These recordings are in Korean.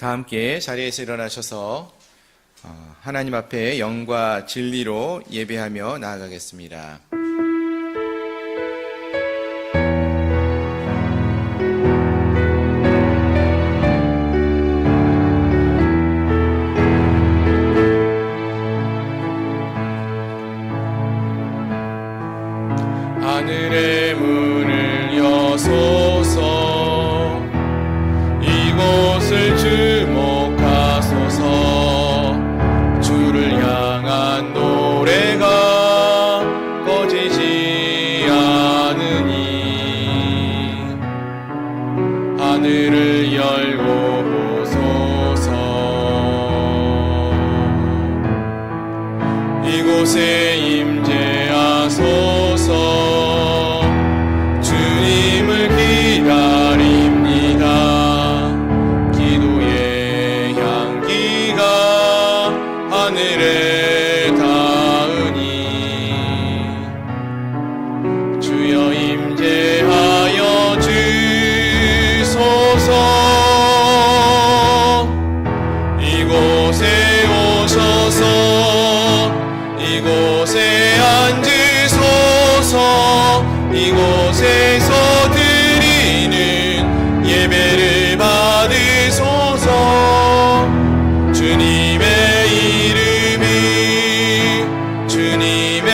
다 함께 자리에서 일어나셔서 하나님 앞에 영과 진리로 예배하며 나아가겠습니다. 하늘의 문을 여소서, 이곳을 주목하소서. 주를 향한 노래가 꺼지지 않으니 하늘을 열고 보소서. 이곳에 임재하소서. 주님을 기다립니다. 기도의 향기가 하늘에 닿으니 주여 임재하여 주소서. 이곳에 오셔서 이곳에 앉으소서. 이곳에서 드리는 예배를 받으소서. 주님의 이름이, 주님의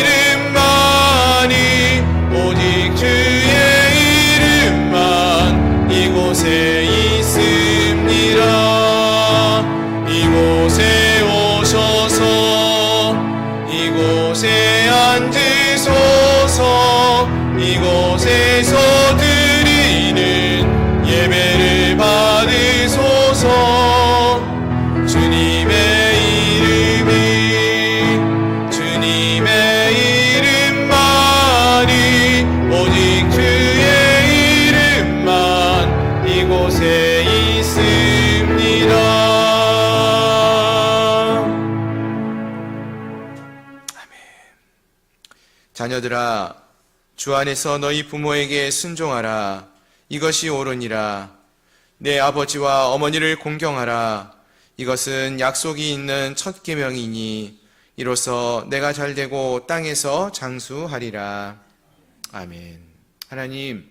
이름만이, 오직 주의 이름만 이곳에 있습니다. 이곳에 오셔서 이곳에 앉으소서. 이곳에서 드리는 예배를 받으소서. 주님의 이름이, 주님의 이름만이, 오직 주의 이름만 이곳에 있습니다. 자녀들아, 주 안에서 너희 부모에게 순종하라. 이것이 옳으니라. 내 아버지와 어머니를 공경하라. 이것은 약속이 있는 첫 계명이니 이로써 내가 잘되고 땅에서 장수하리라. 아멘. 하나님,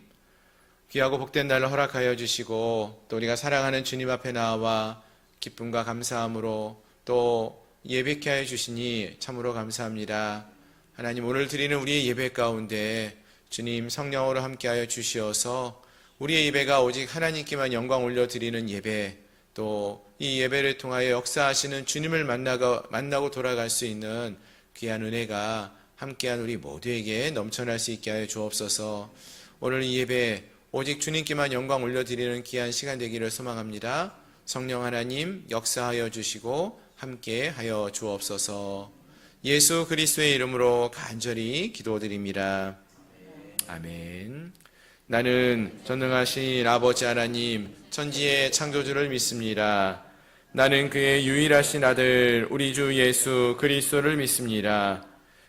귀하고 복된 날을 허락하여 주시고 또 우리가 사랑하는 주님 앞에 나와 기쁨과 감사함으로 또 예배케 하여 주시니 참으로 감사합니다. 하나님, 오늘 드리는 우리의 예배 가운데 주님 성령으로 함께하여 주시어서 우리의 예배가 오직 하나님께만 영광 올려드리는 예배, 또 이 예배를 통하여 역사하시는 주님을 만나고 돌아갈 수 있는 귀한 은혜가 함께한 우리 모두에게 넘쳐날 수 있게 하여 주옵소서. 오늘 이 예배 오직 주님께만 영광 올려드리는 귀한 시간 되기를 소망합니다. 성령 하나님 역사하여 주시고 함께하여 주옵소서. 예수 그리스도의 이름으로 간절히 기도드립니다. 아멘. 나는 전능하신 아버지 하나님, 천지의 창조주를 믿습니다. 나는 그의 유일하신 아들 우리 주 예수 그리스도를 믿습니다.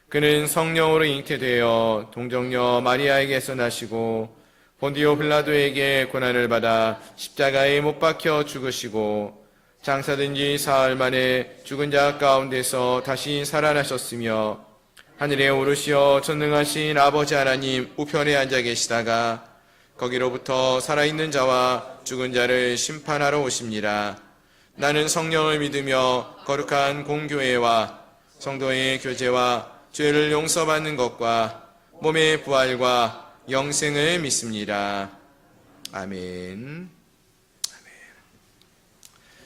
그는 성령으로 잉태되어 동정녀 마리아에게서 나시고 본디오 빌라도에게 고난을 받아 십자가에 못 박혀 죽으시고 장사된 지 사흘 만에 죽은 자 가운데서 다시 살아나셨으며 하늘에 오르시어 전능하신 아버지 하나님 우편에 앉아 계시다가 거기로부터 살아있는 자와 죽은 자를 심판하러 오십니다. 나는 성령을 믿으며 거룩한 공교회와 성도의 교제와 죄를 용서받는 것과 몸의 부활과 영생을 믿습니다. 아멘.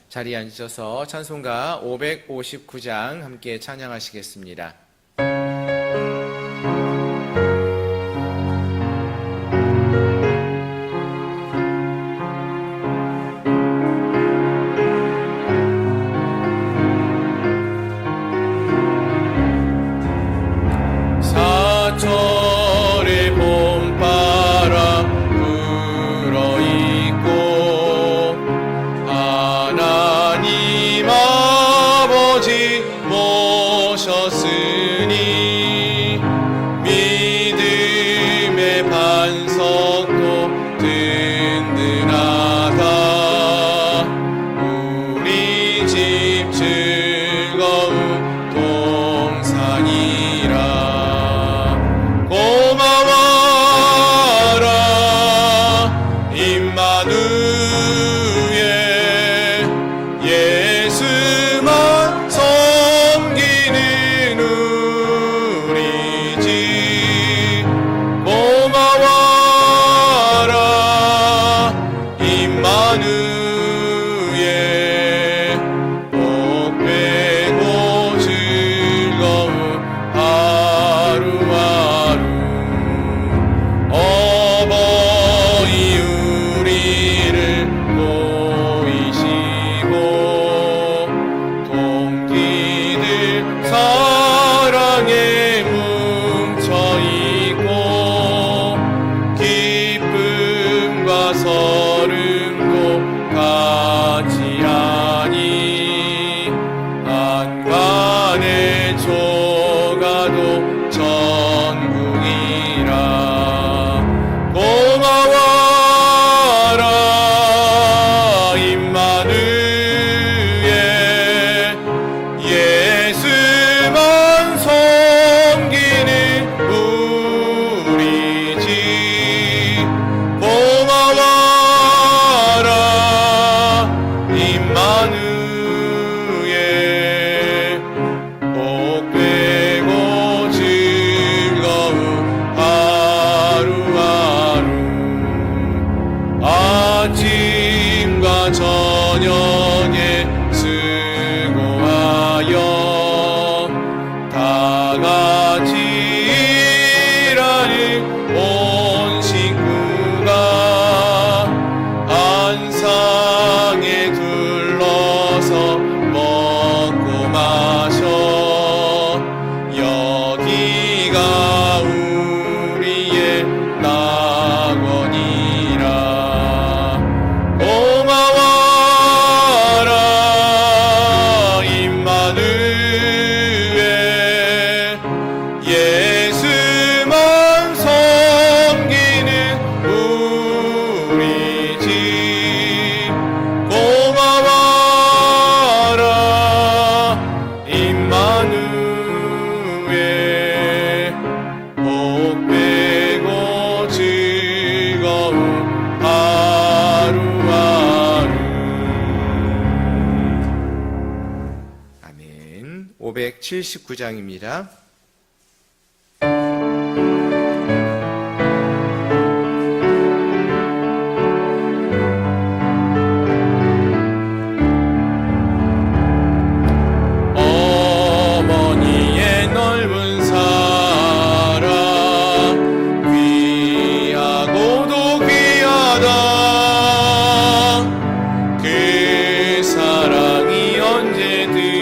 자리에 앉으셔서 찬송가 559장 함께 찬양하시겠습니다. 사철의 봄바람 불어있고 하나님 아버지 모셨으니 179장입니다. 어머니의 넓은 사랑 귀하고도 귀하다. 그 사랑이 언제든지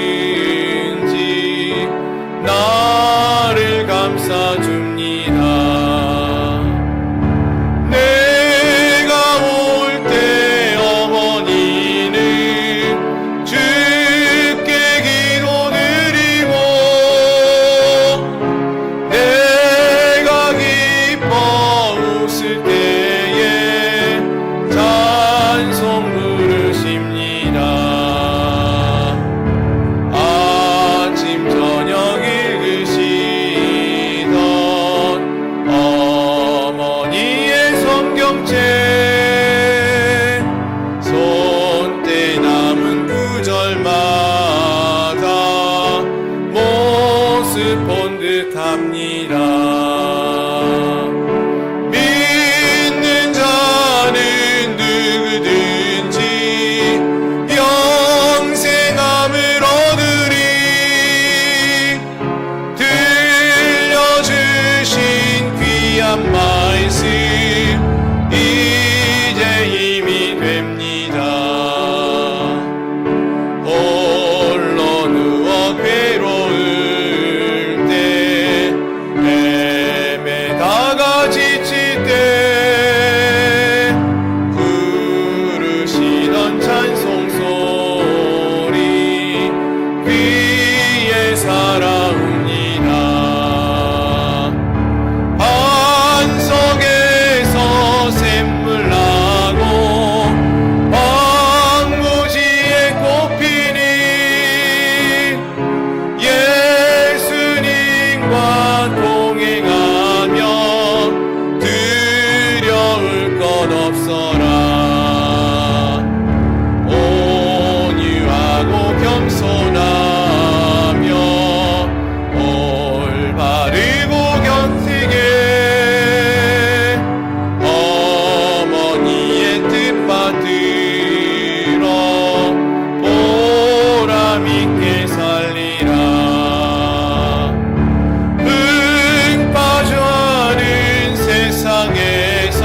나를 감싸줍니다. 내가 올 때 어머니는 주께 기도드리고 내가 기뻐 웃을 때에 찬송 부르십니다. 아침 저녁 읽으시던 어머니의 성경책 손때 남은 구절마다 모습 본 듯합니다. 믿는 자는 누구든지 영생함을 얻으리. 들려주신 귀한 말씀 이제 힘이 됩니다. 홀로 누워 괴로울 때 헤매다가 지칠 때 부르시던 찬송 소리 귀에 살아옵니다. 반석에서 샘물 나고 황무지에 꽃피니 예수님과 동행하며 두려울 것 없어라. 온유하고 겸손하며 올바르고 격하게 어머니의 뜻받들어 보람있게 살리라. 흙 빠져하는 세상에서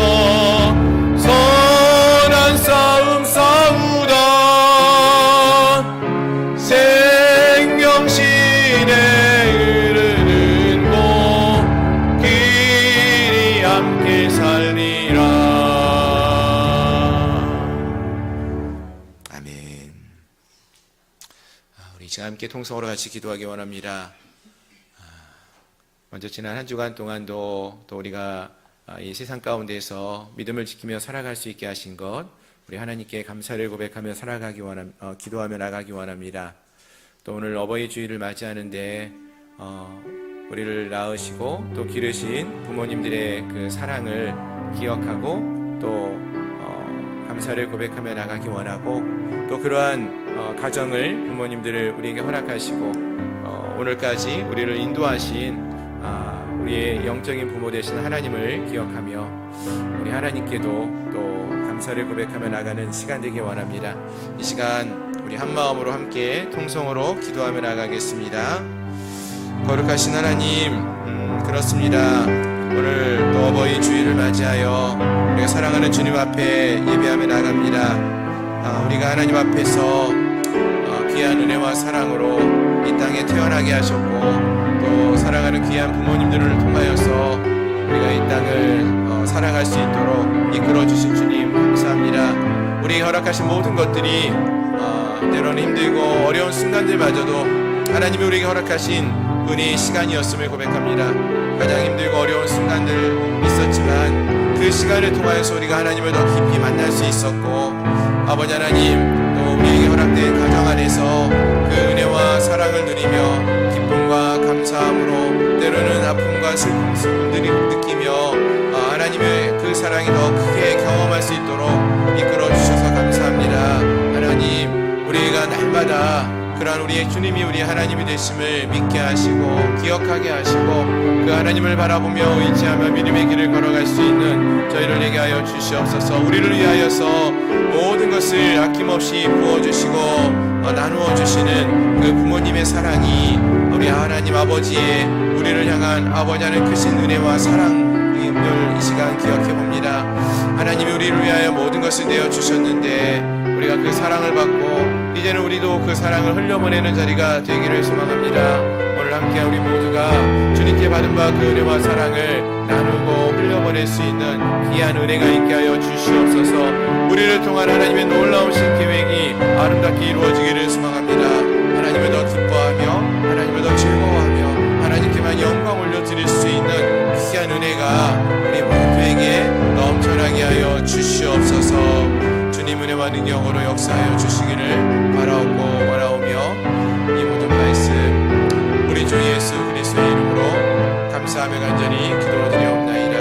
선한 싸움 싸우다 생명신에 흐르는 곳 길이 함께 살리라. 아멘. 우리 지금 함께 통성으로 같이 기도하기 원합니다. 먼저 지난 한 주간 동안도 또 우리가 이 세상 가운데서 믿음을 지키며 살아갈 수 있게 하신 것, 우리 하나님께 감사를 고백하며 기도하며 나가기 원합니다. 또 오늘 어버이 주일을 맞이하는데 우리를 낳으시고 또 기르신 부모님들의 그 사랑을 기억하고 또 감사를 고백하며 나가기 원하고, 또 그러한 가정을 부모님들을 우리에게 허락하시고 오늘까지 우리를 인도하신 우리의 영적인 부모 되신 하나님을 기억하며 우리 하나님께도 또 감사를 고백하며 나가는 시간 되기 원합니다. 이 시간 우리 한 마음으로 함께 통성으로 기도하며 나가겠습니다. 거룩하신 하나님, 그렇습니다. 오늘 또 어버이 주일을 맞이하여 우리가 사랑하는 주님 앞에 예배하며 나갑니다. 우리가 하나님 앞에서 귀한 은혜와 사랑으로 이 땅에 태어나게 하셨고, 또 사랑하는 귀한 부모님들을 통하여서 우리가 이 땅을 사랑할 수 있도록 이끌어주신 주님 감사합니다. 우리에게 허락하신 모든 것들이 때로는 힘들고 어려운 순간들마저도 하나님이 우리에게 허락하신 은혜의 시간이었음을 고백합니다. 가장 힘들고 어려운 순간들 있었지만 그 시간을 통하여서 우리가 하나님을 더 깊이 만날 수 있었고, 아버지 하나님, 또 우리에게 허락된 가정 안에서 그 은혜와 사랑을 누리며 기쁨과 감사함으로 때로는 아픔과 슬픔들이 느끼며 하나님의 그 사랑이 더 크게 경험할 수 있도록 이끌어 주셔서 감사합니다. 하나님, 우리가 날마다 그러한 우리의 주님이 우리 하나님이 되심을 믿게 하시고 기억하게 하시고 그 하나님을 바라보며 의지하며 믿음의 길을 걸어갈 수 있는 저희를 내게 하여 주시옵소서. 우리를 위하여서 모든 것을 아낌없이 부어주시고 나누어 주시는 그 부모님의 사랑이 우리 하나님 아버지의 우리를 향한 아버지 하나님 크신 은혜와 사랑을 이 시간 기억해 봅니다. 하나님이 우리를 위하여 모든 것을 내어 주셨는데 우리가 그 사랑을 받고 이제는 우리도 그 사랑을 흘려보내는 자리가 되기를 소망합니다. 오늘 함께 우리 모두가 주님께 받은 바 그 은혜와 사랑을 나누고 흘려보낼 수 있는 귀한 은혜가 있게 하여 주시옵소서. 우리를 통한 하나님의 놀라우신 계획이 아름답게 이루어지기를 소망합니다. 하나님을 더 기뻐하며 하나님을 더 즐거워하며 하나님께만 영광 올려드릴 수 있는 귀한 은혜가 우리 모두에게 넘쳐나게 하여 주시옵소서. 주님 은혜와 능력으로 역사하여 주시기를 바라옵고 원하오며 이 모든 말씀 우리 주 예수 그리스도의 이름으로 감사하며 간절히 기도드리옵나이다.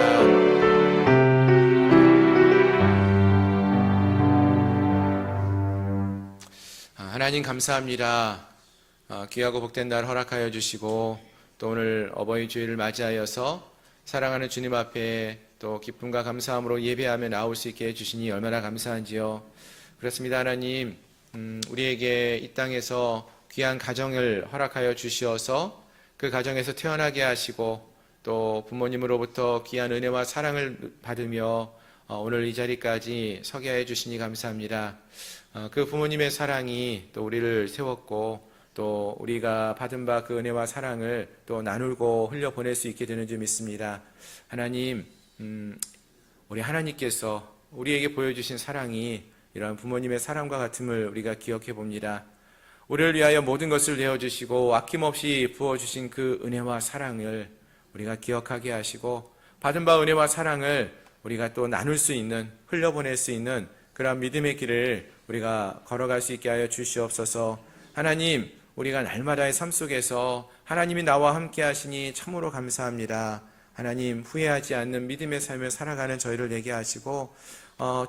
하나님 감사합니다. 귀하고 복된 날 허락하여 주시고 또 오늘 어버이 주일을 맞이하여서 사랑하는 주님 앞에 또 기쁨과 감사함으로 예배하며 나올 수 있게 해주시니 얼마나 감사한지요. 그렇습니다. 하나님, 우리에게 이 땅에서 귀한 가정을 허락하여 주시어서 그 가정에서 태어나게 하시고 또 부모님으로부터 귀한 은혜와 사랑을 받으며 오늘 이 자리까지 서게 해 주시니 감사합니다. 그 부모님의 사랑이 또 우리를 세웠고 또 우리가 받은 바 그 은혜와 사랑을 또 나누고 흘려보낼 수 있게 되는 줄 믿습니다. 하나님, 우리 하나님께서 우리에게 보여주신 사랑이 이러한 부모님의 사랑과 같음을 우리가 기억해 봅니다. 우리를 위하여 모든 것을 내어주시고 아낌없이 부어주신 그 은혜와 사랑을 우리가 기억하게 하시고 받은 바 은혜와 사랑을 우리가 또 나눌 수 있는, 흘려보낼 수 있는 그러한 믿음의 길을 우리가 걸어갈 수 있게 하여 주시옵소서. 하나님, 우리가 날마다의 삶 속에서 하나님이 나와 함께 하시니 참으로 감사합니다. 하나님, 후회하지 않는 믿음의 삶을 살아가는 저희를 내게 하시고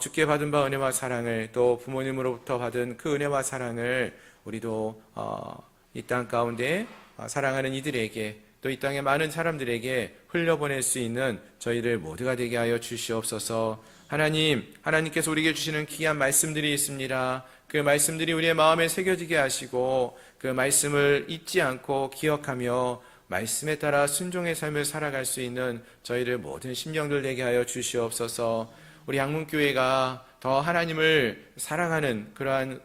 주께 받은 바 은혜와 사랑을 또 부모님으로부터 받은 그 은혜와 사랑을 우리도 이 땅 가운데 사랑하는 이들에게 또 이 땅의 많은 사람들에게 흘려보낼 수 있는 저희들 모두가 되게 하여 주시옵소서. 하나님, 하나님께서 우리에게 주시는 귀한 말씀들이 있습니다. 그 말씀들이 우리의 마음에 새겨지게 하시고 그 말씀을 잊지 않고 기억하며 말씀에 따라 순종의 삶을 살아갈 수 있는 저희들 모든 심령들 되게 하여 주시옵소서. 우리 양문교회가 더 하나님을 사랑하는 그러한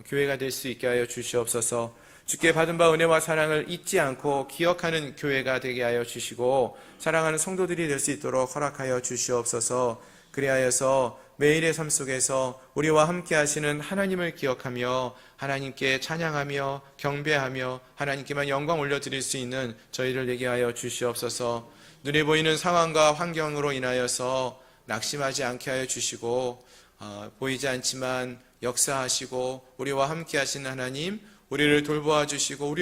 교회가 될 수 있게 하여 주시옵소서. 주께 받은 바 은혜와 사랑을 잊지 않고 기억하는 교회가 되게 하여 주시고 사랑하는 성도들이 될 수 있도록 허락하여 주시옵소서. 그리하여서 매일의 삶 속에서 우리와 함께 하시는 하나님을 기억하며 하나님께 찬양하며 경배하며 하나님께만 영광 올려드릴 수 있는 저희를 되게 하여 주시옵소서. 눈에 보이는 상황과 환경으로 인하여서 낙심하지 않게 하여 주시고 보이지 않지만 역사하시고 우리와 함께 하시는 하나님, 우리를 돌보아 주시고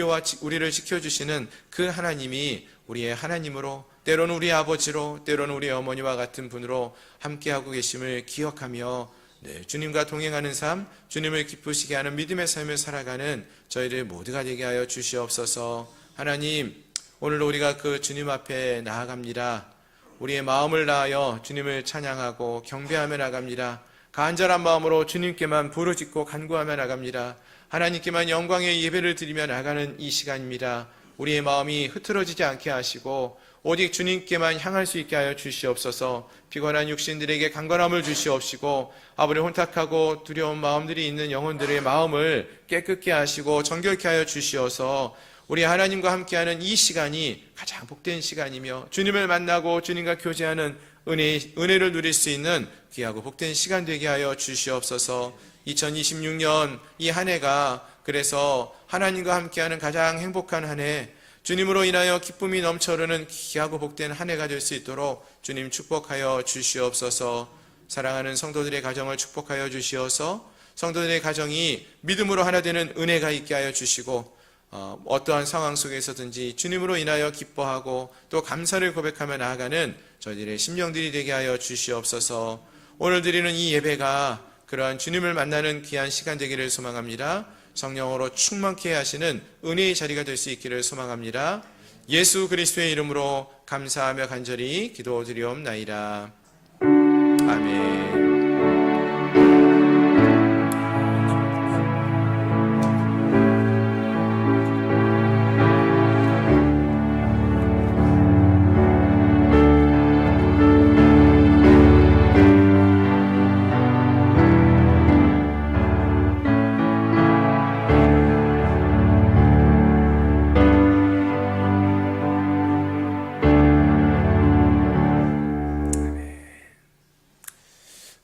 우리를 지켜주시는 그 하나님이 우리의 하나님으로 때로는 우리 아버지로 때로는 우리 어머니와 같은 분으로 함께하고 계심을 기억하며 주님과 동행하는 삶, 주님을 기쁘시게 하는 믿음의 삶을 살아가는 저희들 모두가 되게 하여 주시옵소서. 하나님, 오늘도 우리가 그 주님 앞에 나아갑니다. 우리의 마음을 다하여 주님을 찬양하고 경배하며 나갑니다. 간절한 마음으로 주님께만 부르짖고 간구하며 나갑니다. 하나님께만 영광의 예배를 드리며 나가는 이 시간입니다. 우리의 마음이 흐트러지지 않게 하시고 오직 주님께만 향할 수 있게 하여 주시옵소서. 피곤한 육신들에게 강건함을 주시옵시고 아버지 혼탁하고 두려운 마음들이 있는 영혼들의 마음을 깨끗게 하시고 정결케 하여 주시어서 우리 하나님과 함께하는 이 시간이 가장 복된 시간이며 주님을 만나고 주님과 교제하는 은혜를 누릴 수 있는 귀하고 복된 시간 되게 하여 주시옵소서. 2026년 이 한 해가 그래서 하나님과 함께하는 가장 행복한 한 해, 주님으로 인하여 기쁨이 넘쳐 흐르는 귀하고 복된 한 해가 될 수 있도록 주님 축복하여 주시옵소서. 사랑하는 성도들의 가정을 축복하여 주시어서 성도들의 가정이 믿음으로 하나 되는 은혜가 있게 하여 주시고 어떠한 상황 속에서든지 주님으로 인하여 기뻐하고 또 감사를 고백하며 나아가는 저희들의 심령들이 되게 하여 주시옵소서. 오늘 드리는 이 예배가 그러한 주님을 만나는 귀한 시간 되기를 소망합니다. 성령으로 충만케 하시는 은혜의 자리가 될 수 있기를 소망합니다. 예수 그리스도의 이름으로 감사하며 간절히 기도드리옵나이다. 아멘.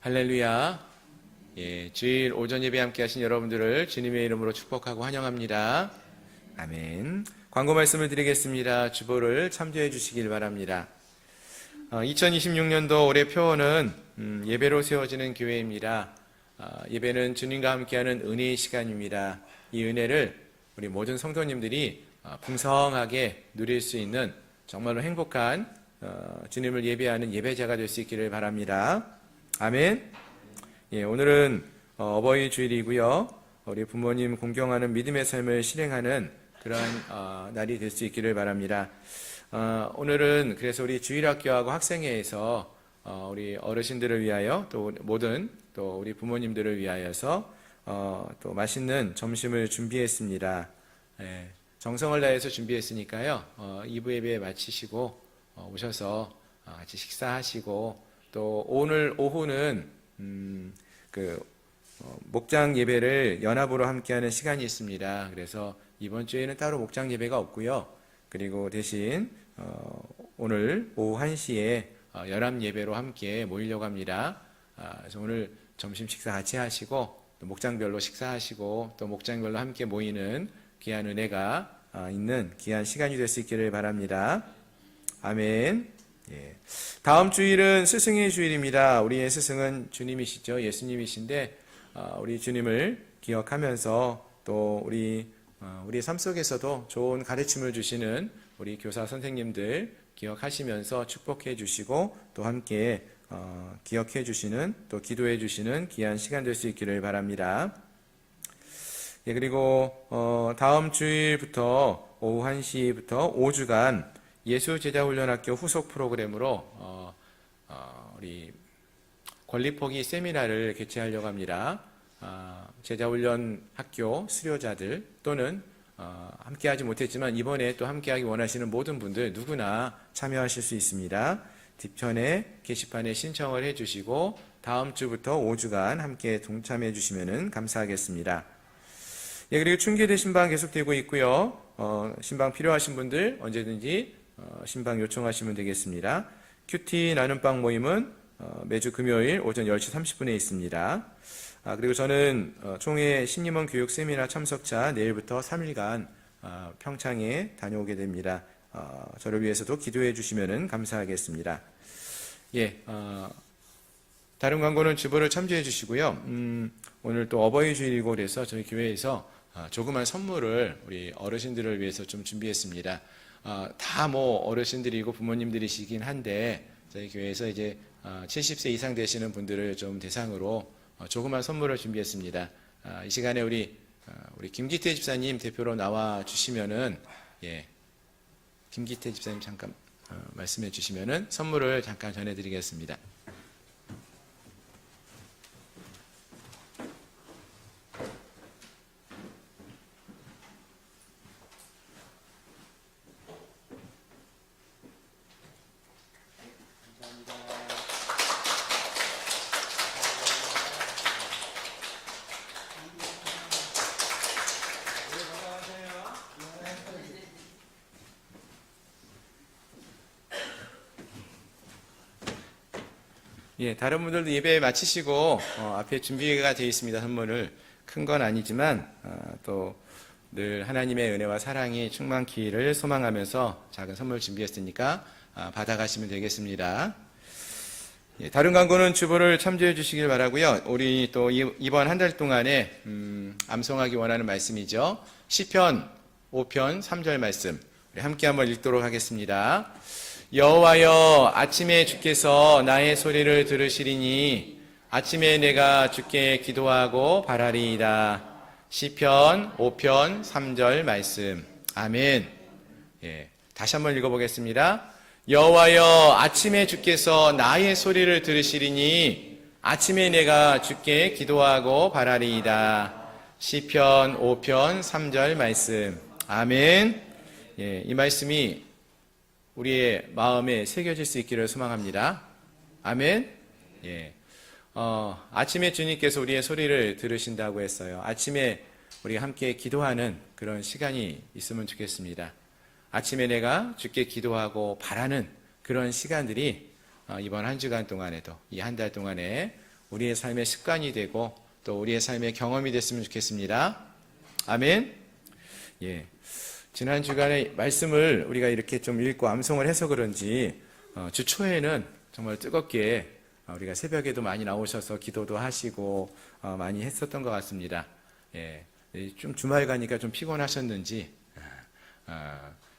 할렐루야. 주일 오전 예배 함께 하신 여러분들을 주님의 이름으로 축복하고 환영합니다. 아멘. 광고 말씀을 드리겠습니다. 주보를 참조해 주시길 바랍니다. 2026년도 올해 표어는 예배로 세워지는 교회입니다. 예배는 주님과 함께하는 은혜의 시간입니다. 이 은혜를 우리 모든 성도님들이 풍성하게 누릴 수 있는 정말로 행복한 주님을 예배하는 예배자가 될 수 있기를 바랍니다. 아멘. 오늘은 어버이 주일이고요. 우리 부모님 공경하는 믿음의 삶을 실행하는 그러한 날이 될 수 있기를 바랍니다. 오늘은 그래서 우리 주일학교하고 학생회에서 우리 어르신들을 위하여 또 모든 또 우리 부모님들을 위하여서 또 맛있는 점심을 준비했습니다. 정성을 다해서 준비했으니까요. 2부 예배 마치시고 오셔서 같이 식사하시고 또 오늘 오후는 목장 예배를 연합으로 함께하는 시간이 있습니다. 그래서 이번 주에는 따로 목장 예배가 없고요. 그리고 대신 오늘 오후 1시에 연합 예배로 함께 모이려고 합니다. 그래서 오늘 점심 식사 같이 하시고 또 목장별로 식사하시고 또 목장별로 함께 모이는 귀한 은혜가 있는 귀한 시간이 될 수 있기를 바랍니다. 아멘. 다음 주일은 스승의 주일입니다. 우리의 스승은 주님이시죠. 예수님이신데 우리 주님을 기억하면서 또 우리의 삶 속에서도 좋은 가르침을 주시는 우리 교사 선생님들 기억하시면서 축복해 주시고 또 함께 기억해 주시는 또 기도해 주시는 귀한 시간 될 수 있기를 바랍니다. 그리고 다음 주일부터 오후 1시부터 5주간 예수제자훈련학교 후속 프로그램으로 우리 권리포기 세미나를 개최하려고 합니다. 제자훈련 학교 수료자들 또는 함께하지 못했지만 이번에 또 함께하기 원하시는 모든 분들 누구나 참여하실 수 있습니다. 뒤편에 게시판에 신청을 해주시고 다음 주부터 5주간 함께 동참해 주시면 감사하겠습니다. 그리고 충기대 신방 계속되고 있고요. 신방 필요하신 분들 언제든지 신방 요청하시면 되겠습니다. 큐티 나눔방 모임은 매주 금요일 오전 10시 30분에 있습니다. 그리고 저는 총회 신임원 교육 세미나 참석자 내일부터 3일간 평창에 다녀오게 됩니다. 저를 위해서도 기도해 주시면 감사하겠습니다. 다른 광고는 주보를 참조해 주시고요. 오늘 또 어버이 주일이고 그래서 저희 교회에서 조그만 선물을 우리 어르신들을 위해서 좀 준비했습니다. 다 어르신들이고 부모님들이시긴 한데 저희 교회에서 이제 70세 이상 되시는 분들을 좀 대상으로 조그만 선물을 준비했습니다. 이 시간에 우리 김기태 집사님 대표로 나와 주시면은 김기태 집사님 잠깐 말씀해 주시면은 선물을 잠깐 전해드리겠습니다. 다른 분들도 예배 마치시고 앞에 준비가 되어 있습니다. 선물을 큰 건 아니지만 또 늘 하나님의 은혜와 사랑이 충만키를 소망하면서 작은 선물 준비했으니까 받아가시면 되겠습니다. 다른 광고는 주보를 참조해 주시길 바라고요. 우리 또 이번 한 달 동안에 암송하기 원하는 말씀이죠. 시편 5편 3절 말씀 우리 함께 한번 읽도록 하겠습니다. 여호와여 아침에 주께서 나의 소리를 들으시리니 아침에 내가 주께 기도하고 바라리이다. 시편 5편 3절 말씀. 아멘. 예, 다시 한번 읽어보겠습니다. 여호와여, 아침에 주께서 나의 소리를 들으시리니 아침에 내가 주께 기도하고 바라리이다. 시편 5편 3절 말씀. 아멘. 예, 이 말씀이 우리의 마음에 새겨질 수 있기를 소망합니다. 아멘. 예. 아침에 주님께서 우리의 소리를 들으신다고 했어요. 아침에 우리가 함께 기도하는 그런 시간이 있으면 좋겠습니다. 아침에 내가 주께 기도하고 바라는 그런 시간들이 이번 한 주간 동안에도, 이 한 달 동안에 우리의 삶의 습관이 되고 또 우리의 삶의 경험이 됐으면 좋겠습니다. 아멘. 예. 지난 주간에 말씀을 우리가 이렇게 좀 읽고 암송을 해서 그런지 주 초에는 정말 뜨겁게 우리가 새벽에도 많이 나오셔서 기도도 하시고 많이 했었던 것 같습니다. 예. 좀 주말 가니까 좀 피곤하셨는지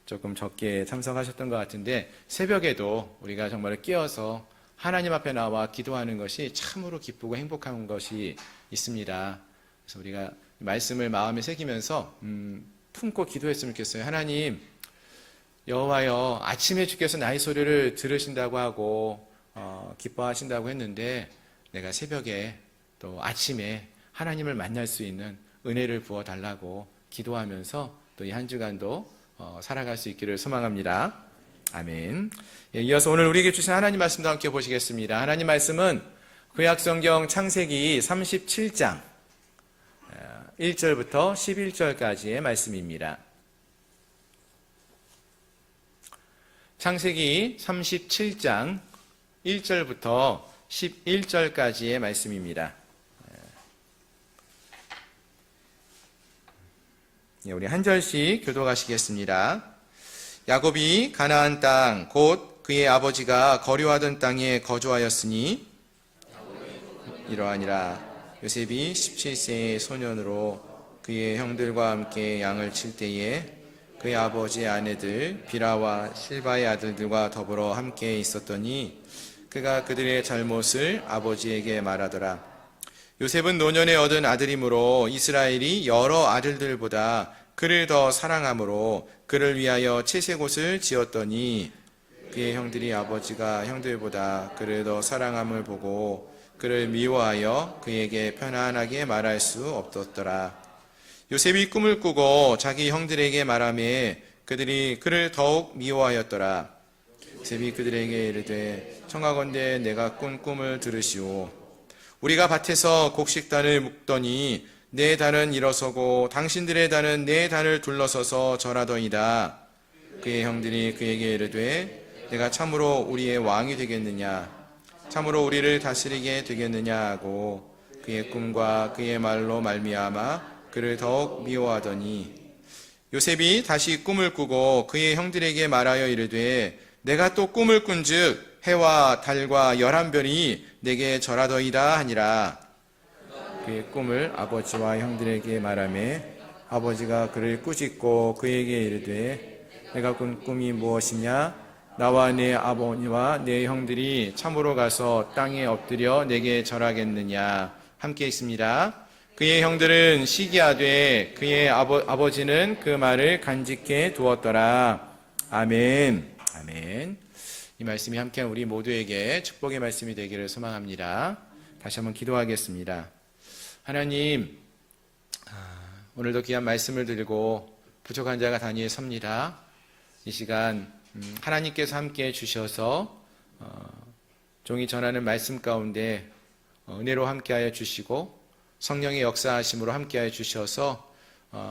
조금 적게 참석하셨던 것 같은데, 새벽에도 우리가 정말 깨어서 하나님 앞에 나와 기도하는 것이 참으로 기쁘고 행복한 것이 있습니다. 그래서 우리가 말씀을 마음에 새기면서 품고 기도했으면 좋겠어요. 하나님, 여호와여, 아침에 주께서 나의 소리를 들으신다고 하고 기뻐하신다고 했는데, 내가 새벽에 또 아침에 하나님을 만날 수 있는 은혜를 부어달라고 기도하면서 또 이 한 주간도 살아갈 수 있기를 소망합니다. 아멘. 예, 이어서 오늘 우리에게 주신 하나님 말씀도 함께 보시겠습니다. 하나님 말씀은 구약성경 창세기 37장 1절부터 11절까지의 말씀입니다. 창세기 37장 1절부터 11절까지의 말씀입니다. 우리 한 절씩 교독하시겠습니다. 야곱이 가나안 땅 곧 그의 아버지가 거류하던 땅에 거주하였으니 이러하니라. 요셉이 17세의 소년으로 그의 형들과 함께 양을 칠 때에 그의 아버지의 아내들 비라와 실바의 아들들과 더불어 함께 있었더니 그가 그들의 잘못을 아버지에게 말하더라. 요셉은 노년에 얻은 아들이므로 이스라엘이 여러 아들들보다 그를 더 사랑하므로 그를 위하여 채색옷을 지었더니 그의 형들이 아버지가 형들보다 그를 더 사랑함을 보고 그를 미워하여 그에게 편안하게 말할 수 없었더라. 요셉이 꿈을 꾸고 자기 형들에게 말하매 그들이 그를 더욱 미워하였더라. 요셉이 그들에게 이르되 청하건대 내가 꾼 꿈을 들으시오. 우리가 밭에서 곡식단을 묶더니 내 단은 일어서고 당신들의 단은 내 단을 둘러서서 절하더이다. 그의 형들이 그에게 이르되 내가 참으로 우리의 왕이 되겠느냐, 참으로 우리를 다스리게 되겠느냐 하고 그의 꿈과 그의 말로 말미암아 그를 더욱 미워하더니 요셉이 다시 꿈을 꾸고 그의 형들에게 말하여 이르되 내가 또 꿈을 꾼즉 해와 달과 11별이 내게 절하더이다 하니라. 그의 꿈을 아버지와 형들에게 말하매 아버지가 그를 꾸짖고 그에게 이르되 내가 꾼 꿈이 무엇이냐? 나와 내 아버지와 내 형들이 참으로 가서 땅에 엎드려 내게 절하겠느냐? 함께 있습니다. 그의 형들은 시기하되 그의 아버지는 그 말을 간직해 두었더라. 아멘. 아멘. 이 말씀이 함께한 우리 모두에게 축복의 말씀이 되기를 소망합니다. 다시 한번 기도하겠습니다. 하나님, 오늘도 귀한 말씀을 들고 부족한 자가 단위에 섭니다. 이 시간 하나님께서 함께해 주셔서 종이 전하는 말씀 가운데 은혜로 함께하여 주시고 성령의 역사하심으로 함께하여 주셔서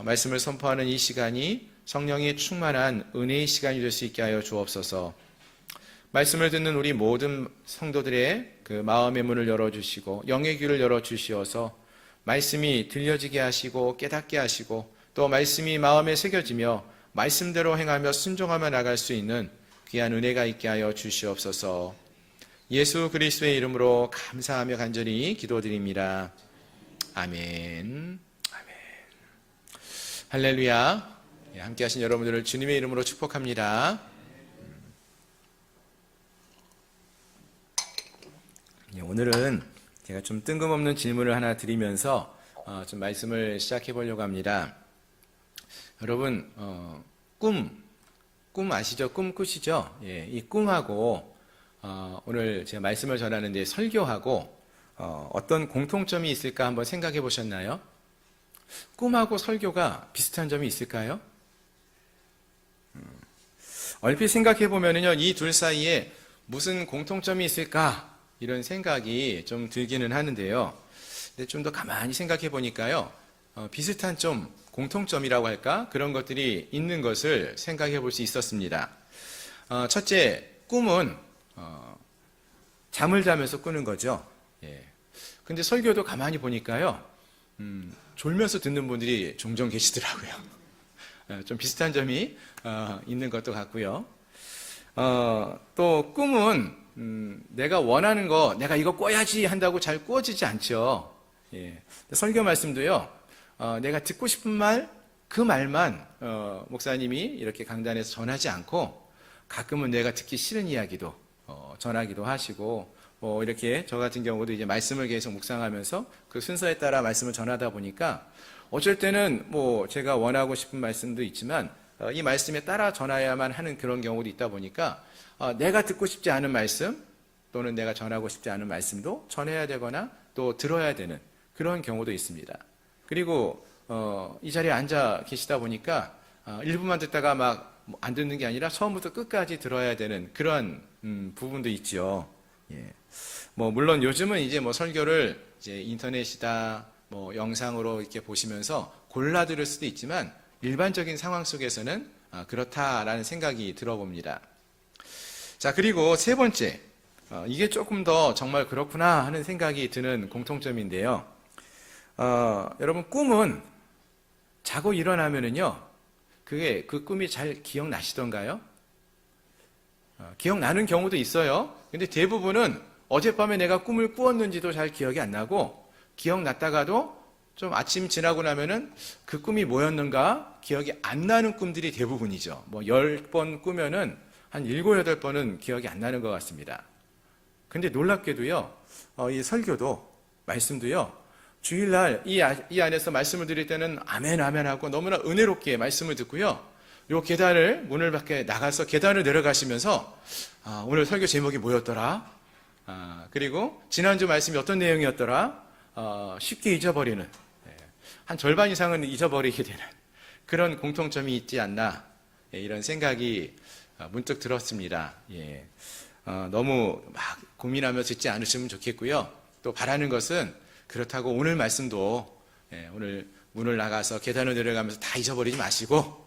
말씀을 선포하는 이 시간이 성령의 충만한 은혜의 시간이 될 수 있게 하여 주옵소서. 말씀을 듣는 우리 모든 성도들의 그 마음의 문을 열어주시고 영의 귀를 열어주시어서 말씀이 들려지게 하시고 깨닫게 하시고 또 말씀이 마음에 새겨지며 말씀대로 행하며 순종하며 나갈 수 있는 귀한 은혜가 있게 하여 주시옵소서. 예수 그리스도의 이름으로 감사하며 간절히 기도드립니다. 아멘. 아멘. 할렐루야. 함께 하신 여러분들을 주님의 이름으로 축복합니다. 오늘은 제가 좀 뜬금없는 질문을 하나 드리면서 좀 말씀을 시작해 보려고 합니다. 여러분, 꿈 아시죠? 꿈 꾸시죠? 예, 이 꿈하고 오늘 제가 말씀을 전하는데 설교하고 어떤 공통점이 있을까 한번 생각해 보셨나요? 꿈하고 설교가 비슷한 점이 있을까요? 얼핏 생각해 보면은요, 이 둘 사이에 무슨 공통점이 있을까? 이런 생각이 좀 들기는 하는데요. 근데 좀 더 가만히 생각해 보니까요, 비슷한 좀 공통점이라고 할까? 그런 것들이 있는 것을 생각해 볼 수 있었습니다. 첫째, 꿈은 잠을 자면서 꾸는 거죠. 예. 근데 설교도 가만히 보니까요, 졸면서 듣는 분들이 종종 계시더라고요. 좀 비슷한 점이 있는 것도 같고요. 또 꿈은 내가 원하는 거, 내가 이거 꿔야지 한다고 잘 꾸어지지 않죠. 예. 설교 말씀도요, 내가 듣고 싶은 말, 그 말만 목사님이 이렇게 강단에서 전하지 않고 가끔은 내가 듣기 싫은 이야기도 전하기도 하시고, 이렇게 저 같은 경우도 이제 말씀을 계속 묵상하면서 그 순서에 따라 말씀을 전하다 보니까 어쩔 때는 제가 원하고 싶은 말씀도 있지만 이 말씀에 따라 전해야만 하는 그런 경우도 있다 보니까 내가 듣고 싶지 않은 말씀 또는 내가 전하고 싶지 않은 말씀도 전해야 되거나 또 들어야 되는 그런 경우도 있습니다. 그리고 이 자리에 앉아 계시다 보니까 일부만 듣다가 막 안 듣는 게 아니라 처음부터 끝까지 들어야 되는 그런 부분도 있죠. 예. 물론 요즘은 이제 설교를 이제 인터넷이다, 영상으로 이렇게 보시면서 골라 들을 수도 있지만 일반적인 상황 속에서는 그렇다라는 생각이 들어봅니다. 자, 그리고 세 번째, 이게 조금 더 정말 그렇구나 하는 생각이 드는 공통점인데요. 여러분, 꿈은 자고 일어나면은요, 그 꿈이 잘 기억나시던가요? 기억나는 경우도 있어요. 근데 대부분은 어젯밤에 내가 꿈을 꾸었는지도 잘 기억이 안 나고, 기억났다가도 좀 아침 지나고 나면은 그 꿈이 뭐였는가 기억이 안 나는 꿈들이 대부분이죠. 10번 꾸면은 한 7, 8번은 기억이 안 나는 것 같습니다. 근데 놀랍게도요, 이 설교도, 말씀도요, 주일날 이 안에서 말씀을 드릴 때는 아멘, 아멘 하고 너무나 은혜롭게 말씀을 듣고요, 요 계단을, 문을 밖에 나가서 계단을 내려가시면서, 오늘 설교 제목이 뭐였더라? 그리고 지난주 말씀이 어떤 내용이었더라? 쉽게 잊어버리는, 한 절반 이상은 잊어버리게 되는 그런 공통점이 있지 않나, 이런 생각이 문득 들었습니다. 예. 너무 막 고민하며 듣지 않으시면 좋겠고요. 또 바라는 것은 그렇다고 오늘 말씀도 오늘 문을 나가서 계단을 내려가면서 다 잊어버리지 마시고,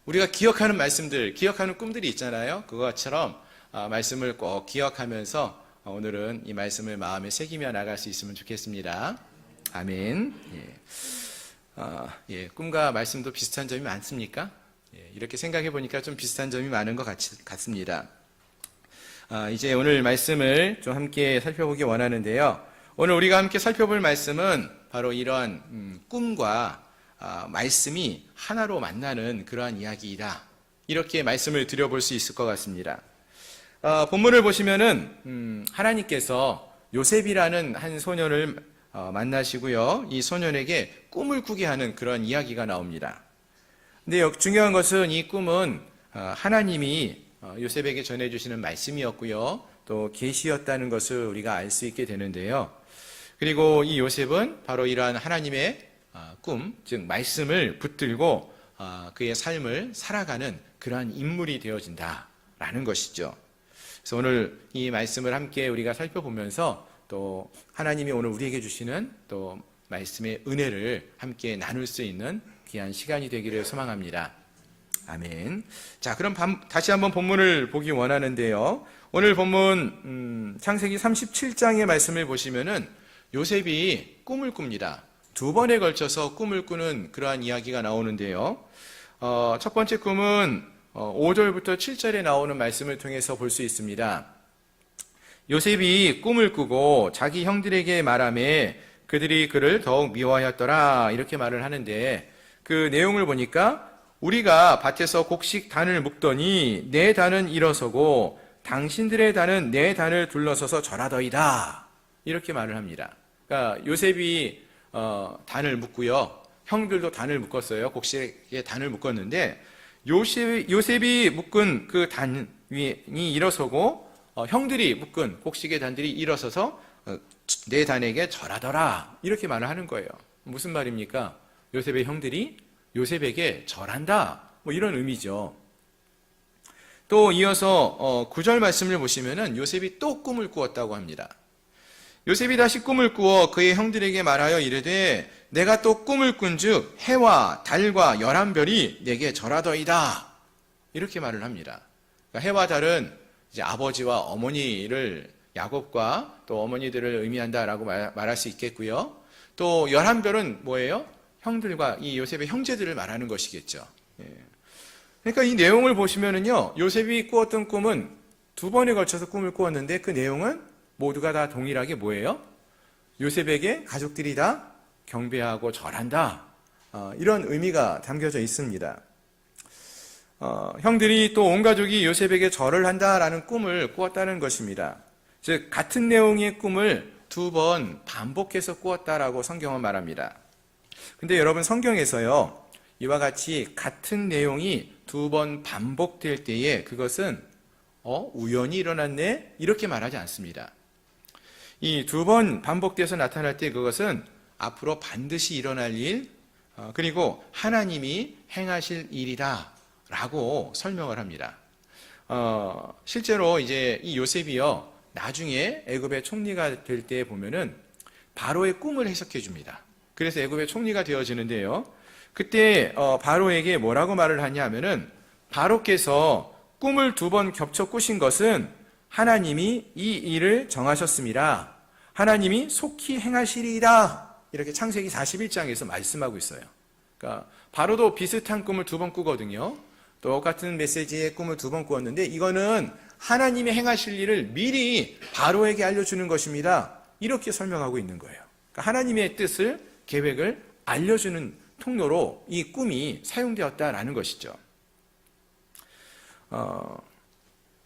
우리가 기억하는 말씀들, 기억하는 꿈들이 있잖아요. 그것처럼 말씀을 꼭 기억하면서 오늘은 이 말씀을 마음에 새기며 나갈 수 있으면 좋겠습니다. 아멘. 예. 꿈과 말씀도 비슷한 점이 많습니까? 이렇게 생각해 보니까 좀 비슷한 점이 많은 것 같습니다. 이제 오늘 말씀을 좀 함께 살펴보기 원하는데요. 오늘 우리가 함께 살펴볼 말씀은 바로 이러한 꿈과 말씀이 하나로 만나는 그러한 이야기이다. 이렇게 말씀을 드려볼 수 있을 것 같습니다. 본문을 보시면은 하나님께서 요셉이라는 한 소년을 만나시고요, 이 소년에게 꿈을 꾸게 하는 그런 이야기가 나옵니다. 근데 중요한 것은 이 꿈은 하나님이 요셉에게 전해주시는 말씀이었고요, 또 계시였다는 것을 우리가 알 수 있게 되는데요. 그리고 이 요셉은 바로 이러한 하나님의 꿈, 즉 말씀을 붙들고 그의 삶을 살아가는 그러한 인물이 되어진다라는 것이죠. 그래서 오늘 이 말씀을 함께 우리가 살펴보면서 또 하나님이 오늘 우리에게 주시는 또 말씀의 은혜를 함께 나눌 수 있는 귀한 시간이 되기를 소망합니다. 아멘. 자, 그럼 다시 한번 본문을 보기 원하는데요. 오늘 본문 창세기 37장의 말씀을 보시면은 요셉이 꿈을 꿉니다. 2번에 걸쳐서 꿈을 꾸는 그러한 이야기가 나오는데요. 첫 번째 꿈은 5절부터 7절에 나오는 말씀을 통해서 볼 수 있습니다. 요셉이 꿈을 꾸고 자기 형들에게 말하며 그들이 그를 더욱 미워하였더라, 이렇게 말을 하는데, 그 내용을 보니까 우리가 밭에서 곡식 단을 묶더니 내 단은 일어서고 당신들의 단은 내 단을 둘러서서 절하더이다, 이렇게 말을 합니다. 그러니까 요셉이 단을 묶고요. 형들도 단을 묶었어요. 곡식에 단을 묶었는데 요셉이 묶은 그 단이 일어서고 형들이 묶은 곡식의 단들이 일어서서 내 단에게 절하더라 이렇게 말을 하는 거예요. 무슨 말입니까? 요셉의 형들이 요셉에게 절한다 뭐 이런 의미죠. 또 이어서 9절 말씀을 보시면은 요셉이 또 꿈을 꾸었다고 합니다. 요셉이 다시 꿈을 꾸어 그의 형들에게 말하여 이르되 내가 또 꿈을 꾼즉 해와 달과 11별이 내게 절하더이다 이렇게 말을 합니다. 그러니까 해와 달은 이제 아버지와 어머니를 야곱과 또 어머니들을 의미한다라고 말할 수 있겠고요. 또 11별은 뭐예요? 형들과 이 요셉의 형제들을 말하는 것이겠죠. 그러니까 이 내용을 보시면은요, 요셉이 꾸었던 꿈은 2번에 걸쳐서 꿈을 꾸었는데 그 내용은 모두가 다 동일하게 뭐예요? 요셉에게 가족들이 다 경배하고 절한다. 이런 의미가 담겨져 있습니다. 형들이 또 온 가족이 요셉에게 절을 한다라는 꿈을 꾸었다는 것입니다. 즉 같은 내용의 꿈을 2번 반복해서 꾸었다라고 성경은 말합니다. 근데 여러분 성경에서요, 이와 같이 같은 내용이 2번 반복될 때에 그것은 우연히 일어났네 이렇게 말하지 않습니다. 이 2번 반복돼서 나타날 때 그것은 앞으로 반드시 일어날 일, 그리고 하나님이 행하실 일이다 라고 설명을 합니다. 실제로 이제 이 요셉이요, 나중에 애굽의 총리가 될 때 보면은 바로의 꿈을 해석해 줍니다. 그래서 애굽의 총리가 되어지는데요, 그때 바로에게 뭐라고 말을 하냐 하면은 바로께서 꿈을 2번 겹쳐 꾸신 것은 하나님이 이 일을 정하셨습니다. 하나님이 속히 행하시리이다. 이렇게 창세기 41장에서 말씀하고 있어요. 그러니까 바로도 비슷한 꿈을 2번 꾸거든요. 똑같은 메시지의 꿈을 2번 꾸었는데 이거는 하나님이 행하실 일을 미리 바로에게 알려주는 것입니다. 이렇게 설명하고 있는 거예요. 그러니까 하나님의 뜻을, 계획을 알려주는 통로로 이 꿈이 사용되었다라는 것이죠.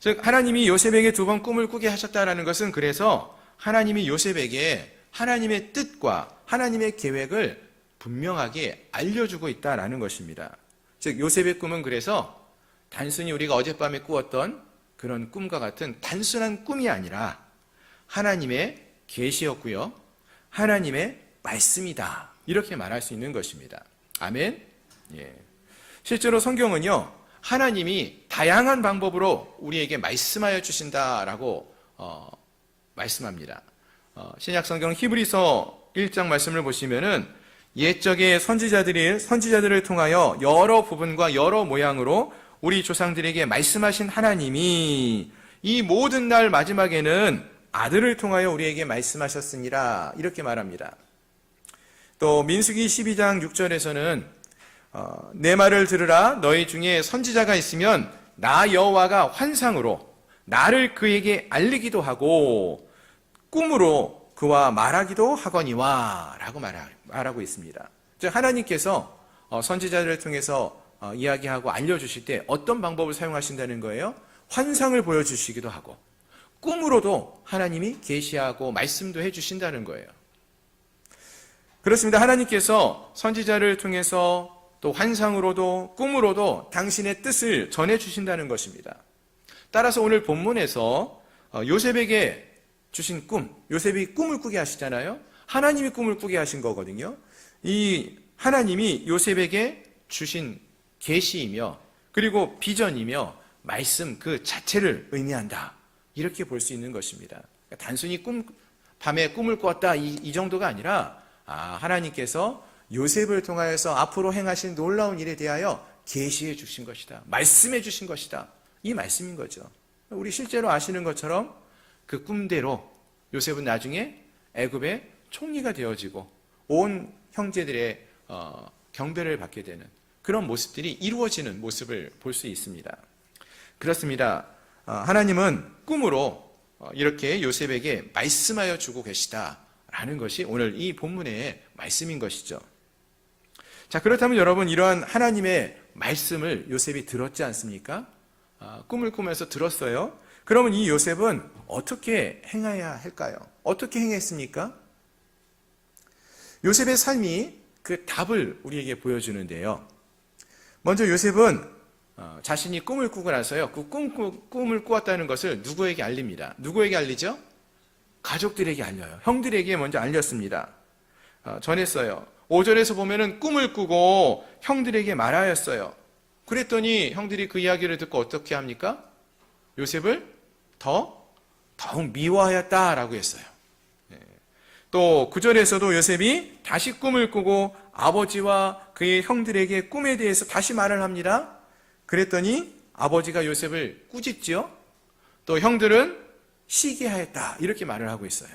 즉 하나님이 요셉에게 2번 꿈을 꾸게 하셨다라는 것은 그래서 하나님이 요셉에게 하나님의 뜻과 하나님의 계획을 분명하게 알려주고 있다라는 것입니다. 즉 요셉의 꿈은 그래서 단순히 우리가 어젯밤에 꾸었던 그런 꿈과 같은 단순한 꿈이 아니라 하나님의 계시였고요, 하나님의 말씀이다 이렇게 말할 수 있는 것입니다. 아멘. 예. 실제로 성경은요, 하나님이 다양한 방법으로 우리에게 말씀하여 주신다라고 말씀합니다. 신약성경 히브리서 1장 말씀을 보시면은 옛적의 선지자들을 통하여 여러 부분과 여러 모양으로 우리 조상들에게 말씀하신 하나님이 이 모든 날 마지막에는 아들을 통하여 우리에게 말씀하셨으니라 이렇게 말합니다. 또 민수기 12장 6절에서는 내 말을 들으라. 너희 중에 선지자가 있으면 나 여호와가 환상으로 나를 그에게 알리기도 하고 꿈으로 그와 말하기도 하거니와 라고 말하고 있습니다. 즉 하나님께서 선지자들을 통해서 이야기하고 알려주실 때 어떤 방법을 사용하신다는 거예요? 환상을 보여주시기도 하고 꿈으로도 하나님이 계시하고 말씀도 해주신다는 거예요. 그렇습니다. 하나님께서 선지자를 통해서 또 환상으로도 꿈으로도 당신의 뜻을 전해주신다는 것입니다. 따라서 오늘 본문에서 요셉에게 주신 꿈, 요셉이 꿈을 꾸게 하시잖아요. 하나님이 꿈을 꾸게 하신 거거든요. 이 하나님이 요셉에게 주신 계시이며 그리고 비전이며 말씀 그 자체를 의미한다. 이렇게 볼 수 있는 것입니다. 그러니까 단순히 밤에 꿈을 꿨다 이 정도가 아니라 하나님께서 요셉을 통하여서 앞으로 행하신 놀라운 일에 대하여 계시해 주신 것이다. 말씀해 주신 것이다. 이 말씀인 거죠. 우리 실제로 아시는 것처럼 그 꿈대로 요셉은 나중에 애굽의 총리가 되어지고 온 형제들의 경배를 받게 되는 그런 모습들이 이루어지는 모습을 볼 수 있습니다. 그렇습니다. 하나님은 꿈으로 이렇게 요셉에게 말씀하여 주고 계시다라는 것이 오늘 이 본문의 말씀인 것이죠. 자, 그렇다면 여러분 이러한 하나님의 말씀을 요셉이 들었지 않습니까? 꿈을 꾸면서 들었어요. 그러면 이 요셉은 어떻게 행해야 할까요? 어떻게 행했습니까? 요셉의 삶이 그 답을 우리에게 보여주는데요. 먼저 요셉은 자신이 꿈을 꾸고 나서요, 그 꿈을 꾸었다는 것을 누구에게 알립니다. 누구에게 알리죠? 가족들에게 알려요. 형들에게 먼저 알렸습니다. 전했어요. 5절에서 보면은 꿈을 꾸고 형들에게 말하였어요. 그랬더니 형들이 그 이야기를 듣고 어떻게 합니까? 요셉을 더욱 미워하였다라고 했어요. 또 9절에서도 요셉이 다시 꿈을 꾸고 아버지와 그의 형들에게 꿈에 대해서 다시 말을 합니다. 그랬더니 아버지가 요셉을 꾸짖지요. 또 형들은 시기하였다 이렇게 말을 하고 있어요.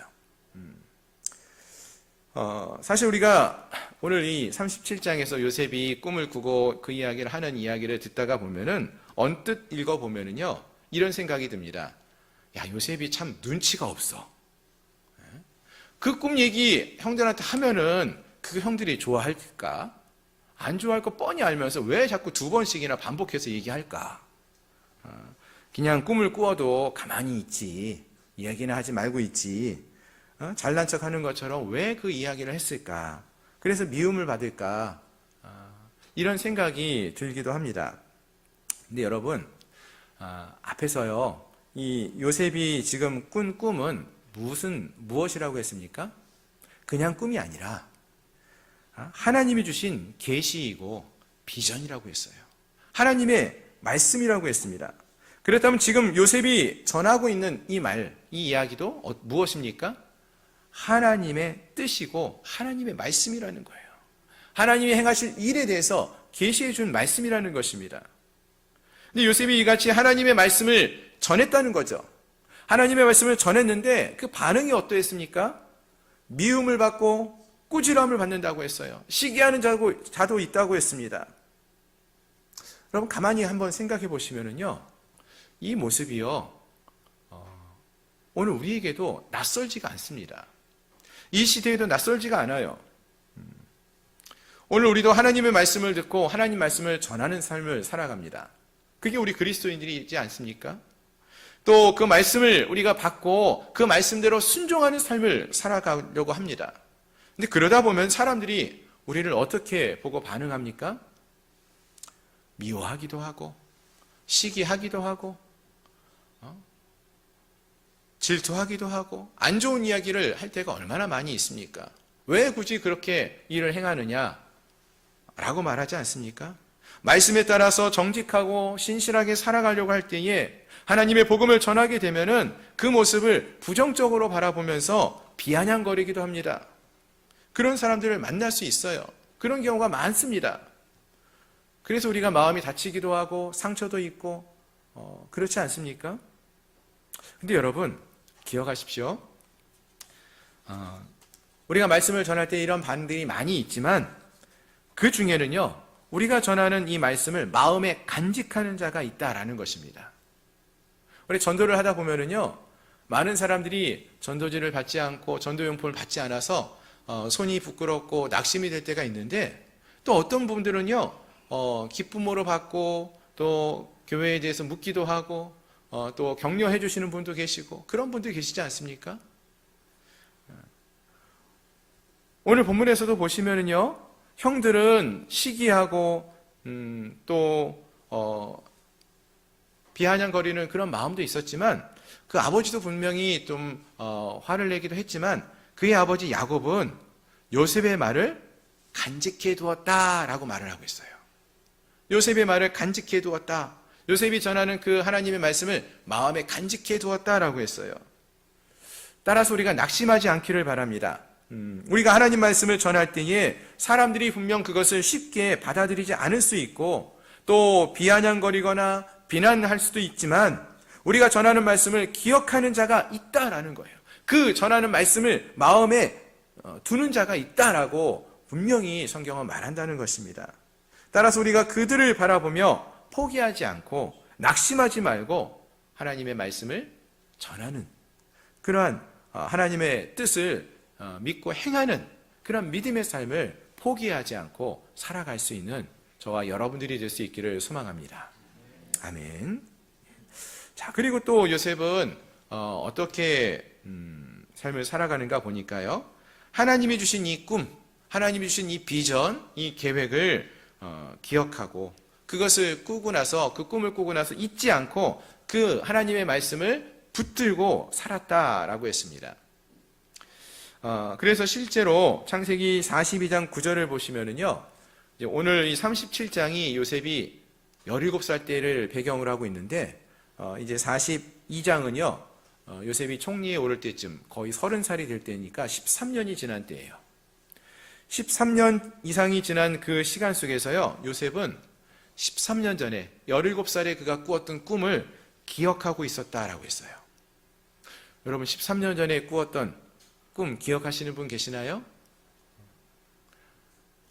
사실 우리가 오늘 이 37장에서 요셉이 꿈을 꾸고 그 이야기를 하는 이야기를 듣다가 보면은 언뜻 읽어보면은요 이런 생각이 듭니다. 야, 요셉이 참 눈치가 없어. 그 꿈 얘기 형들한테 하면은 그 형들이 좋아할까? 안 좋아할 거 뻔히 알면서 왜 자꾸 2번씩이나 반복해서 얘기할까? 그냥 꿈을 꾸어도 가만히 있지. 이야기는 하지 말고 있지. 잘난 척 하는 것처럼 왜 그 이야기를 했을까? 그래서 미움을 받을까? 이런 생각이 들기도 합니다. 근데 여러분, 앞에서요, 이 요셉이 지금 꾼 꿈은 무엇이라고 했습니까? 그냥 꿈이 아니라 하나님이 주신 계시이고 비전이라고 했어요. 하나님의 말씀이라고 했습니다. 그렇다면 지금 요셉이 전하고 있는 이 이야기도 무엇입니까? 하나님의 뜻이고 하나님의 말씀이라는 거예요. 하나님이 행하실 일에 대해서 계시해 준 말씀이라는 것입니다. 근데 요셉이 이같이 하나님의 말씀을 전했다는 거죠. 하나님의 말씀을 전했는데 그 반응이 어떠했습니까? 미움을 받고 꾸지람을 받는다고 했어요. 시기하는 자도 있다고 했습니다. 여러분 가만히 한번 생각해 보시면은요, 이 모습이요, 오늘 우리에게도 낯설지가 않습니다. 이 시대에도 낯설지가 않아요. 오늘 우리도 하나님의 말씀을 듣고 하나님 말씀을 전하는 삶을 살아갑니다. 그게 우리 그리스도인들이지 않습니까? 또 그 말씀을 우리가 받고 그 말씀대로 순종하는 삶을 살아가려고 합니다. 근데 그러다 보면 사람들이 우리를 어떻게 보고 반응합니까? 미워하기도 하고 시기하기도 하고 질투하기도 하고 안 좋은 이야기를 할 때가 얼마나 많이 있습니까? 왜 굳이 그렇게 일을 행하느냐? 라고 말하지 않습니까? 말씀에 따라서 정직하고 신실하게 살아가려고 할 때에 하나님의 복음을 전하게 되면은 그 모습을 부정적으로 바라보면서 비아냥거리기도 합니다. 그런 사람들을 만날 수 있어요. 그런 경우가 많습니다. 그래서 우리가 마음이 다치기도 하고 상처도 있고 그렇지 않습니까? 근데 여러분 기억하십시오. 우리가 말씀을 전할 때 이런 반응들이 많이 있지만 그 중에는요, 우리가 전하는 이 말씀을 마음에 간직하는 자가 있다라는 것입니다. 우리 전도를 하다 보면은요, 많은 사람들이 전도지를 받지 않고 전도용품을 받지 않아서 손이 부끄럽고 낙심이 될 때가 있는데, 또 어떤 분들은요, 기쁨으로 받고 또 교회에 대해서 묻기도 하고 또 격려해 주시는 분도 계시고 그런 분들 계시지 않습니까? 오늘 본문에서도 보시면은요, 형들은 시기하고 또 비아냥거리는 그런 마음도 있었지만 그 아버지도 분명히 좀 화를 내기도 했지만 그의 아버지 야곱은 요셉의 말을 간직해 두었다라고 말을 하고 있어요. 요셉의 말을 간직해 두었다. 요셉이 전하는 그 하나님의 말씀을 마음에 간직해 두었다라고 했어요. 따라서 우리가 낙심하지 않기를 바랍니다. 우리가 하나님 말씀을 전할 때에 사람들이 분명 그것을 쉽게 받아들이지 않을 수 있고 또 비아냥거리거나 비난할 수도 있지만 우리가 전하는 말씀을 기억하는 자가 있다라는 거예요. 그 전하는 말씀을 마음에 두는 자가 있다라고 분명히 성경은 말한다는 것입니다. 따라서 우리가 그들을 바라보며 포기하지 않고 낙심하지 말고 하나님의 말씀을 전하는 그러한 하나님의 뜻을 믿고 행하는 그런 믿음의 삶을 포기하지 않고 살아갈 수 있는 저와 여러분들이 될 수 있기를 소망합니다. 아멘. 자, 그리고 또 요셉은 어떻게 삶을 살아가는가 보니까요, 하나님이 주신 이 꿈, 하나님이 주신 이 비전, 이 계획을 기억하고 그것을 꾸고 나서 그 꿈을 꾸고 나서 잊지 않고 그 하나님의 말씀을 붙들고 살았다라고 했습니다. 그래서 실제로 창세기 42장 9절을 보시면은요, 오늘 이 37장이 요셉이 17살 때를 배경으로 하고 있는데, 이제 42장은요, 요셉이 총리에 오를 때쯤 거의 30살이 될 때니까 13년이 지난 때예요. 13년 이상이 지난 그 시간 속에서요, 요셉은 13년 전에 17살에 그가 꾸었던 꿈을 기억하고 있었다라고 했어요. 여러분, 13년 전에 꾸었던 꿈 기억하시는 분 계시나요?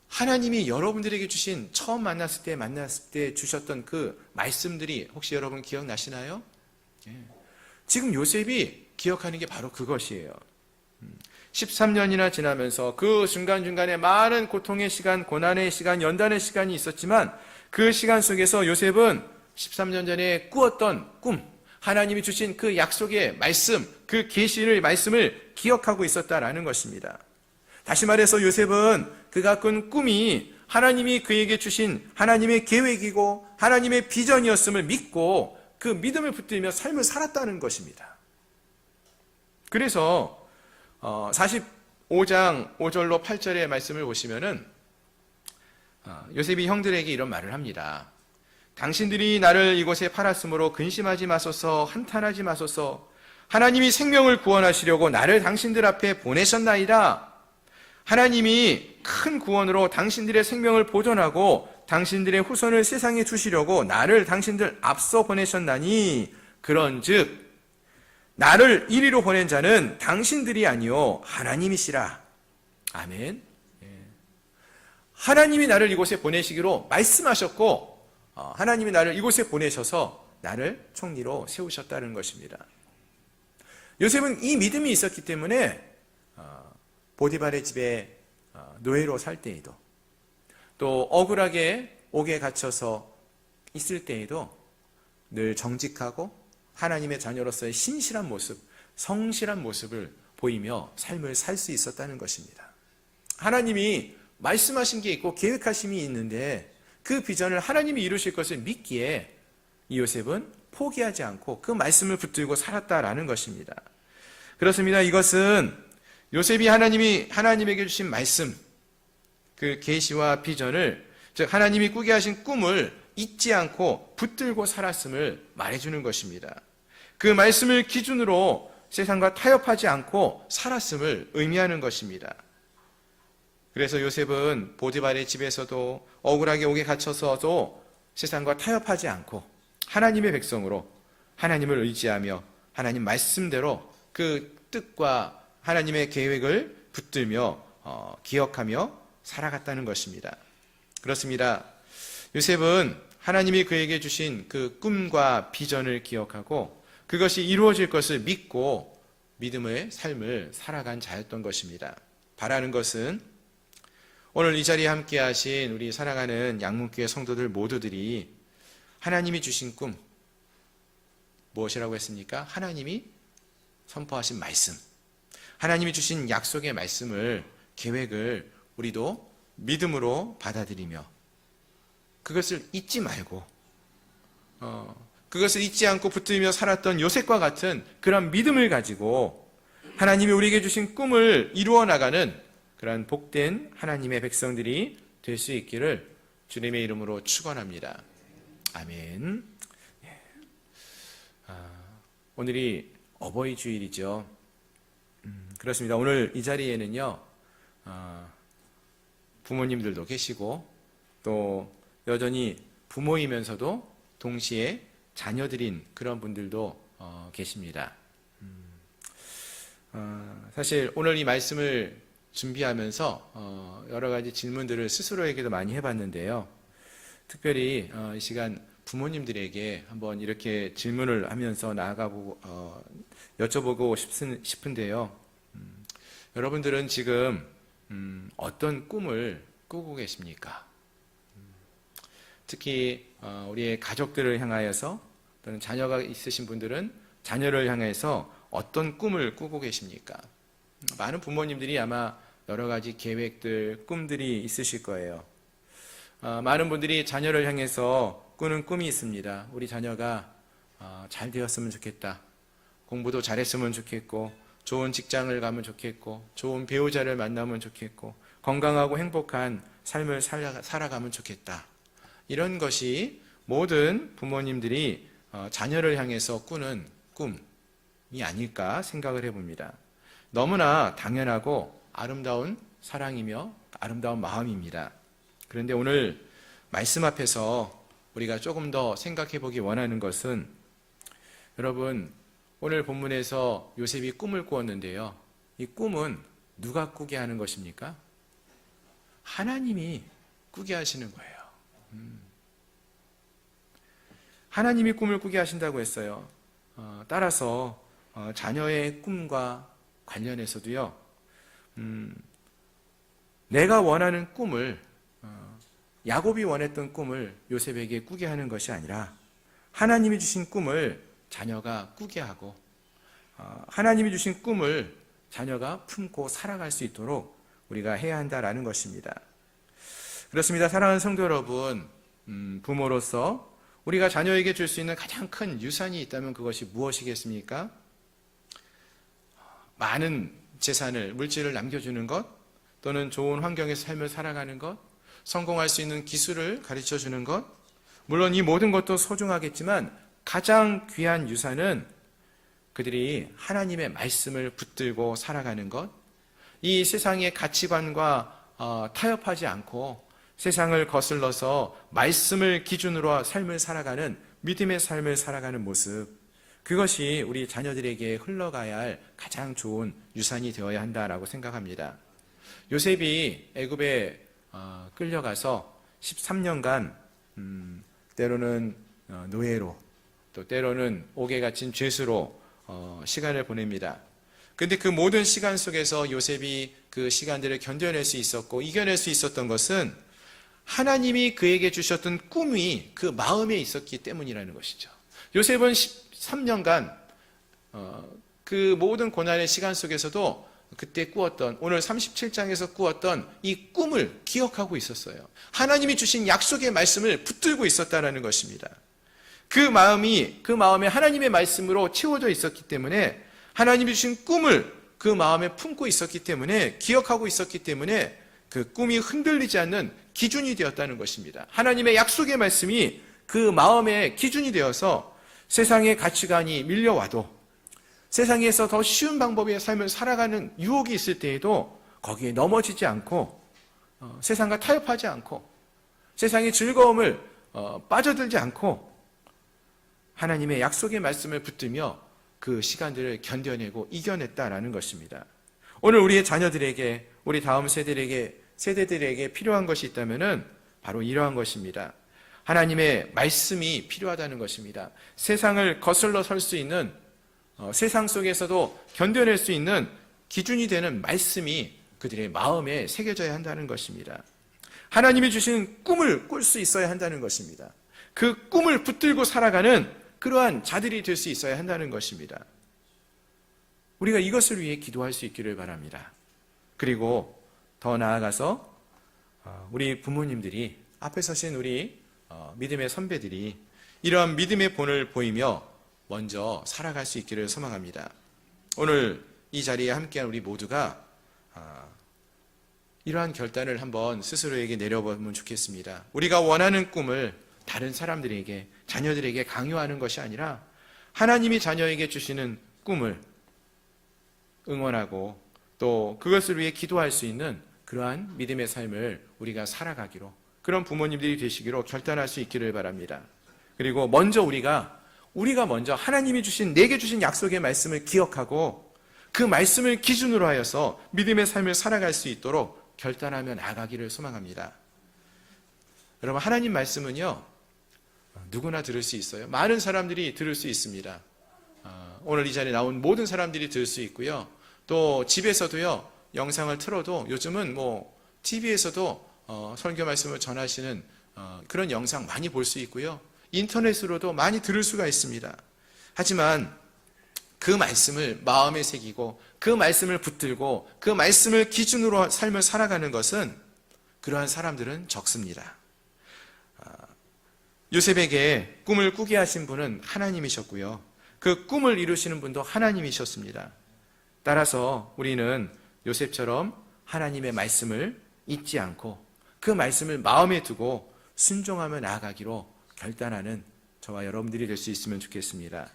하나님이 여러분들에게 주신 처음 만났을 때 주셨던 그 말씀들이 혹시 여러분 기억나시나요? 지금 요셉이 기억하는 게 바로 그것이에요. 13년이나 지나면서 그 중간중간에 많은 고통의 시간, 고난의 시간, 연단의 시간이 있었지만 그 시간 속에서 요셉은 13년 전에 꾸었던 꿈, 하나님이 주신 그 약속의 말씀, 그 계시의 말씀을 기억하고 있었다라는 것입니다. 다시 말해서 요셉은 그가 꾼 꿈이 하나님이 그에게 주신 하나님의 계획이고 하나님의 비전이었음을 믿고 그 믿음을 붙들며 삶을 살았다는 것입니다. 그래서 45장 5절로 8절의 말씀을 보시면은 요셉이 형들에게 이런 말을 합니다. 당신들이 나를 이곳에 팔았으므로 근심하지 마소서, 한탄하지 마소서. 하나님이 생명을 구원하시려고 나를 당신들 앞에 보내셨나이다. 하나님이 큰 구원으로 당신들의 생명을 보존하고 당신들의 후손을 세상에 주시려고 나를 당신들 앞서 보내셨나니, 그런즉 나를 이리로 보낸 자는 당신들이 아니요 하나님이시라. 아멘. 하나님이 나를 이곳에 보내시기로 말씀하셨고 하나님이 나를 이곳에 보내셔서 나를 총리로 세우셨다는 것입니다. 요셉은 이 믿음이 있었기 때문에 보디발의 집에 노예로 살 때에도, 또 억울하게 옥에 갇혀서 있을 때에도 늘 정직하고 하나님의 자녀로서의 신실한 모습, 성실한 모습을 보이며 삶을 살 수 있었다는 것입니다. 하나님이 말씀하신 게 있고 계획하심이 있는데 그 비전을 하나님이 이루실 것을 믿기에 이 요셉은 포기하지 않고 그 말씀을 붙들고 살았다라는 것입니다. 그렇습니다. 이것은 요셉이 하나님에게 주신 말씀, 그 계시와 비전을, 즉 하나님이 꾸게 하신 꿈을 잊지 않고 붙들고 살았음을 말해주는 것입니다. 그 말씀을 기준으로 세상과 타협하지 않고 살았음을 의미하는 것입니다. 그래서 요셉은 보디발의 집에서도 억울하게 옥에 갇혀서도 세상과 타협하지 않고 하나님의 백성으로 하나님을 의지하며 하나님 말씀대로 그 뜻과 하나님의 계획을 붙들며 기억하며 살아갔다는 것입니다. 그렇습니다. 요셉은 하나님이 그에게 주신 그 꿈과 비전을 기억하고 그것이 이루어질 것을 믿고 믿음의 삶을 살아간 자였던 것입니다. 바라는 것은 오늘 이 자리에 함께 하신 우리 사랑하는 양문교회 성도들 모두들이 하나님이 주신 꿈, 무엇이라고 했습니까? 하나님이 선포하신 말씀, 하나님이 주신 약속의 말씀을, 계획을 우리도 믿음으로 받아들이며 그것을 잊지 말고 그것을 잊지 않고 붙들며 살았던 요셉과 같은 그런 믿음을 가지고 하나님이 우리에게 주신 꿈을 이루어 나가는 그러한 복된 하나님의 백성들이 될 수 있기를 주님의 이름으로 축원합니다. 아멘. 오늘이 어버이 주일이죠. 그렇습니다. 오늘 이 자리에는요, 부모님들도 계시고 또 여전히 부모이면서도 동시에 자녀들인 그런 분들도 계십니다. 사실 오늘 이 말씀을 준비하면서 여러 가지 질문들을 스스로에게도 많이 해봤는데요. 특별히 이 시간 부모님들에게 한번 이렇게 질문을 하면서 나아가보고 여쭤보고 싶은데요. 여러분들은 지금 어떤 꿈을 꾸고 계십니까? 특히 우리의 가족들을 향하여서 또는 자녀가 있으신 분들은 자녀를 향해서 어떤 꿈을 꾸고 계십니까? 많은 부모님들이 아마 여러 가지 계획들, 꿈들이 있으실 거예요. 많은 분들이 자녀를 향해서 꾸는 꿈이 있습니다. 우리 자녀가 잘 되었으면 좋겠다. 공부도 잘했으면 좋겠고, 좋은 직장을 가면 좋겠고, 좋은 배우자를 만나면 좋겠고, 건강하고 행복한 삶을 살아가면 좋겠다. 이런 것이 모든 부모님들이 자녀를 향해서 꾸는 꿈이 아닐까 생각을 해봅니다. 너무나 당연하고 아름다운 사랑이며 아름다운 마음입니다. 그런데 오늘 말씀 앞에서 우리가 조금 더 생각해 보기 원하는 것은, 여러분, 오늘 본문에서 요셉이 꿈을 꾸었는데요. 이 꿈은 누가 꾸게 하는 것입니까? 하나님이 꾸게 하시는 거예요. 하나님이 꿈을 꾸게 하신다고 했어요. 따라서 자녀의 꿈과 관련해서도요, 내가 원하는 꿈을, 야곱이 원했던 꿈을 요셉에게 꾸게 하는 것이 아니라 하나님이 주신 꿈을 자녀가 꾸게 하고, 하나님이 주신 꿈을 자녀가 품고 살아갈 수 있도록 우리가 해야 한다라는 것입니다. 그렇습니다. 사랑하는 성도 여러분, 부모로서 우리가 자녀에게 줄 수 있는 가장 큰 유산이 있다면 그것이 무엇이겠습니까? 많은 재산을, 물질을 남겨주는 것, 또는 좋은 환경에서 삶을 살아가는 것, 성공할 수 있는 기술을 가르쳐주는 것, 물론 이 모든 것도 소중하겠지만 가장 귀한 유산은 그들이 하나님의 말씀을 붙들고 살아가는 것, 이 세상의 가치관과 타협하지 않고 세상을 거슬러서 말씀을 기준으로 삶을 살아가는, 믿음의 삶을 살아가는 모습, 그것이 우리 자녀들에게 흘러가야 할 가장 좋은 유산이 되어야 한다라고 생각합니다. 요셉이 애굽에 끌려가서 13년간 때로는 노예로, 또 때로는 옥에 갇힌 죄수로 시간을 보냅니다. 그런데 그 모든 시간 속에서 요셉이 그 시간들을 견뎌낼 수 있었고 이겨낼 수 있었던 것은 하나님이 그에게 주셨던 꿈이 그 마음에 있었기 때문이라는 것이죠. 요셉은 13년간 그 모든 고난의 시간 속에서도 그때 꾸었던, 오늘 37장에서 꾸었던 이 꿈을 기억하고 있었어요. 하나님이 주신 약속의 말씀을 붙들고 있었다는 것입니다. 그 마음에 하나님의 말씀으로 채워져 있었기 때문에, 하나님이 주신 꿈을 그 마음에 품고 있었기 때문에, 기억하고 있었기 때문에 그 꿈이 흔들리지 않는 기준이 되었다는 것입니다. 하나님의 약속의 말씀이 그 마음의 기준이 되어서 세상의 가치관이 밀려와도, 세상에서 더 쉬운 방법의 삶을 살아가는 유혹이 있을 때에도 거기에 넘어지지 않고, 세상과 타협하지 않고, 세상의 즐거움을 빠져들지 않고 하나님의 약속의 말씀을 붙들며 그 시간들을 견뎌내고 이겨냈다라는 것입니다. 오늘 우리의 자녀들에게, 우리 다음 세대들에게 필요한 것이 있다면은 바로 이러한 것입니다. 하나님의 말씀이 필요하다는 것입니다. 세상을 거슬러 설 수 있는, 세상 속에서도 견뎌낼 수 있는 기준이 되는 말씀이 그들의 마음에 새겨져야 한다는 것입니다. 하나님이 주신 꿈을 꿀 수 있어야 한다는 것입니다. 그 꿈을 붙들고 살아가는 그러한 자들이 될 수 있어야 한다는 것입니다. 우리가 이것을 위해 기도할 수 있기를 바랍니다. 그리고 더 나아가서 우리 부모님들이, 앞에 서신 우리 믿음의 선배들이 이러한 믿음의 본을 보이며 먼저 살아갈 수 있기를 소망합니다. 오늘 이 자리에 함께한 우리 모두가 이러한 결단을 한번 스스로에게 내려보면 좋겠습니다. 우리가 원하는 꿈을 다른 사람들에게, 자녀들에게 강요하는 것이 아니라 하나님이 자녀에게 주시는 꿈을 응원하고 또 그것을 위해 기도할 수 있는 그러한 믿음의 삶을 우리가 살아가기로, 그런 부모님들이 되시기로 결단할 수 있기를 바랍니다. 그리고 먼저 우리가 먼저 하나님이 주신, 내게 주신 약속의 말씀을 기억하고 그 말씀을 기준으로 하여서 믿음의 삶을 살아갈 수 있도록 결단하며 나아가기를 소망합니다. 여러분, 하나님 말씀은요, 누구나 들을 수 있어요. 많은 사람들이 들을 수 있습니다. 오늘 이 자리에 나온 모든 사람들이 들을 수 있고요. 또 집에서도요, 영상을 틀어도 요즘은 TV에서도 설교 말씀을 전하시는 그런 영상 많이 볼 수 있고요. 인터넷으로도 많이 들을 수가 있습니다. 하지만 그 말씀을 마음에 새기고 그 말씀을 붙들고 그 말씀을 기준으로 삶을 살아가는 것은 그러한 사람들은 적습니다. 요셉에게 꿈을 꾸게 하신 분은 하나님이셨고요. 그 꿈을 이루시는 분도 하나님이셨습니다. 따라서 우리는 요셉처럼 하나님의 말씀을 잊지 않고 그 말씀을 마음에 두고 순종하며 나아가기로 결단하는 저와 여러분들이 될 수 있으면 좋겠습니다.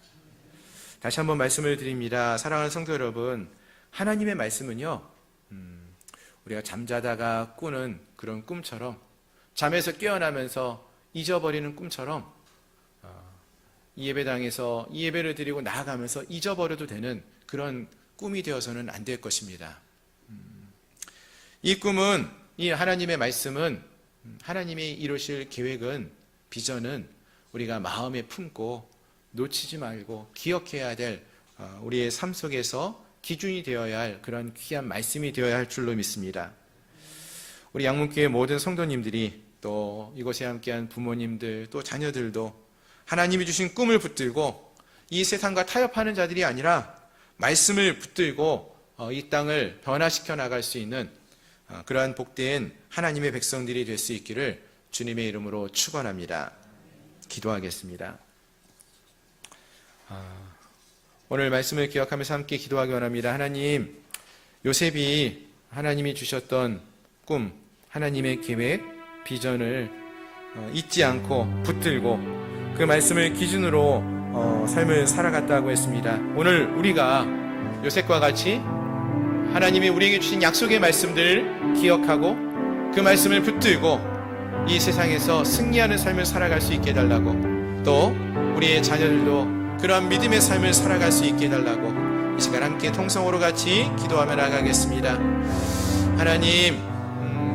다시 한번 말씀을 드립니다. 사랑하는 성도 여러분, 하나님의 말씀은요, 우리가 잠자다가 꾸는 그런 꿈처럼, 잠에서 깨어나면서 잊어버리는 꿈처럼, 이 예배당에서 이 예배를 드리고 나아가면서 잊어버려도 되는 그런 꿈이 되어서는 안 될 것입니다. 이 꿈은, 이 하나님의 말씀은, 하나님이 이루실 계획은, 비전은 우리가 마음에 품고 놓치지 말고 기억해야 될 우리의 삶 속에서 기준이 되어야 할 그런 귀한 말씀이 되어야 할 줄로 믿습니다. 우리 양문교회 모든 성도님들이 또 이곳에 함께한 부모님들 또 자녀들도 하나님이 주신 꿈을 붙들고 이 세상과 타협하는 자들이 아니라 말씀을 붙들고 이 땅을 변화시켜 나갈 수 있는 그러한 복된 하나님의 백성들이 될 수 있기를 주님의 이름으로 축원합니다. 기도하겠습니다. 오늘 말씀을 기억하면서 함께 기도하기 원합니다. 하나님, 요셉이 하나님이 주셨던 꿈, 하나님의 계획, 비전을 잊지 않고 붙들고 그 말씀을 기준으로 삶을 살아갔다고 했습니다. 오늘 우리가 요셉과 같이 하나님이 우리에게 주신 약속의 말씀들 기억하고 그 말씀을 붙들고 이 세상에서 승리하는 삶을 살아갈 수 있게 해달라고, 또 우리의 자녀들도 그러한 믿음의 삶을 살아갈 수 있게 해달라고 이 시간 함께 통성으로 같이 기도하며 나가겠습니다. 하나님,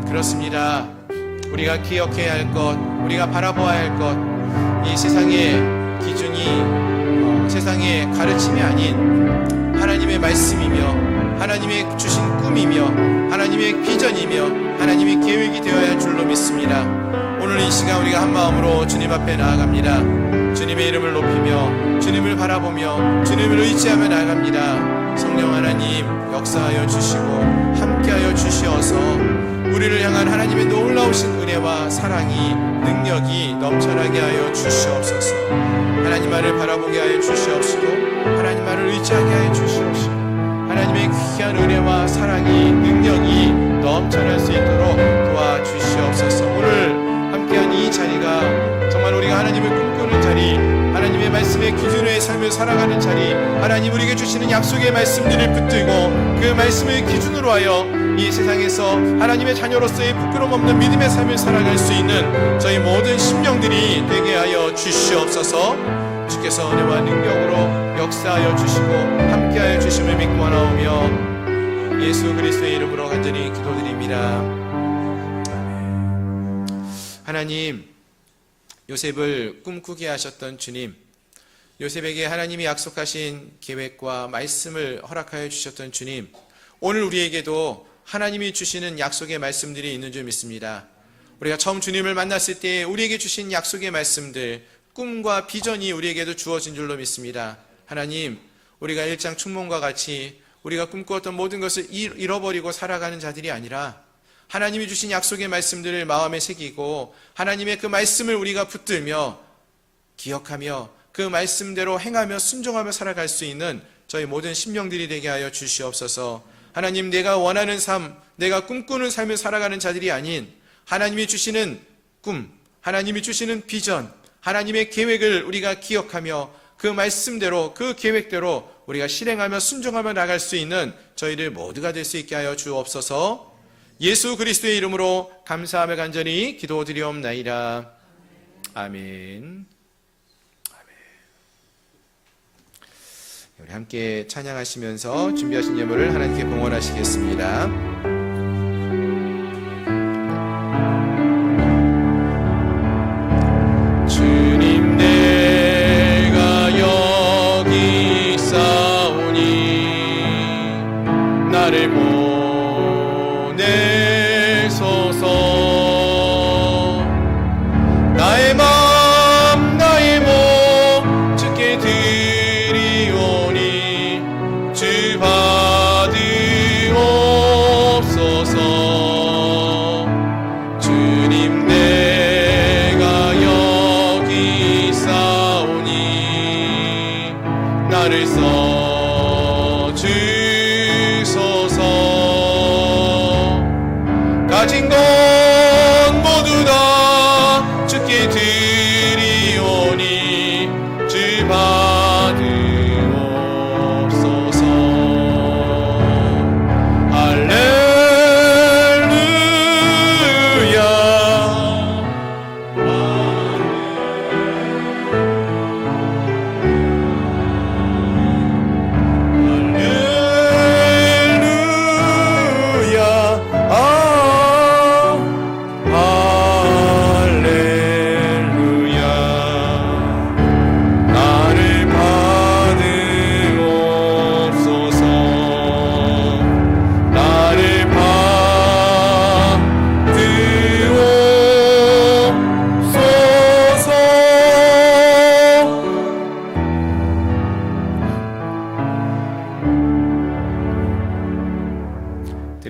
그렇습니다. 우리가 기억해야 할 것, 우리가 바라보아야 할 것, 이 세상의 기준이 세상의 가르침이 아닌 하나님의 말씀이며 하나님의 주신 꿈이며 하나님의 비전이며 하나님의 계획이 되어야 할 줄로 믿습니다. 오늘 이 시간 우리가 한 마음으로 주님 앞에 나아갑니다. 주님의 이름을 높이며 주님을 바라보며 주님을 의지하며 나아갑니다. 성령 하나님 역사하여 주시고 함께하여 주시어서 우리를 향한 하나님의 놀라우신 은혜와 사랑이 능력이 넘쳐나게 하여 주시옵소서. 하나님 말을 바라보게 하여 주시옵시고 하나님 말을 의지하게 하여 주시옵시고 하나님의 귀한 은혜와 사랑이 능력이 넘쳐날 수 있도록 도와주시옵소서. 오늘 함께한 이 자리가 정말 우리가 하나님을 꿈꾸는 자리, 하나님의 말씀의 기준의 삶을 살아가는 자리, 하나님 우리에게 주시는 약속의 말씀들을 붙들고 그 말씀을 기준으로 하여 이 세상에서 하나님의 자녀로서의 부끄럼 없는 믿음의 삶을 살아갈 수 있는 저희 모든 심령들이 되게 하여 주시옵소서. 주께서 은혜와 능력으로 역사하여 주시고 함께하여 주심을 믿고 나오며 예수 그리스도의 이름으로 간절히 기도드립니다. 하나님, 요셉을 꿈꾸게 하셨던 주님, 요셉에게 하나님이 약속하신 계획과 말씀을 허락하여 주셨던 주님, 오늘 우리에게도 하나님이 주시는 약속의 말씀들이 있는 줄 믿습니다. 우리가 처음 주님을 만났을 때 우리에게 주신 약속의 말씀들, 꿈과 비전이 우리에게도 주어진 줄로 믿습니다. 하나님, 우리가 일장 충문과 같이 우리가 꿈꾸었던 모든 것을 잃어버리고 살아가는 자들이 아니라 하나님이 주신 약속의 말씀들을 마음에 새기고 하나님의 그 말씀을 우리가 붙들며 기억하며 그 말씀대로 행하며 순종하며 살아갈 수 있는 저희 모든 심령들이 되게 하여 주시옵소서. 하나님, 내가 원하는 삶, 내가 꿈꾸는 삶을 살아가는 자들이 아닌 하나님이 주시는 꿈, 하나님이 주시는 비전, 하나님의 계획을 우리가 기억하며 그 말씀대로 그 계획대로 우리가 실행하며 순종하며 나갈 수 있는 저희들 모두가 될 수 있게 하여 주옵소서. 예수 그리스도의 이름으로 감사하며 간절히 기도드리옵나이다. 아멘. 우리 함께 찬양하시면서 준비하신 예물을 하나님께 봉헌하시겠습니다. 주님 내가 여기 있사오니 나를 보내소서. 나의 마음 나의 몸 주께 드리오니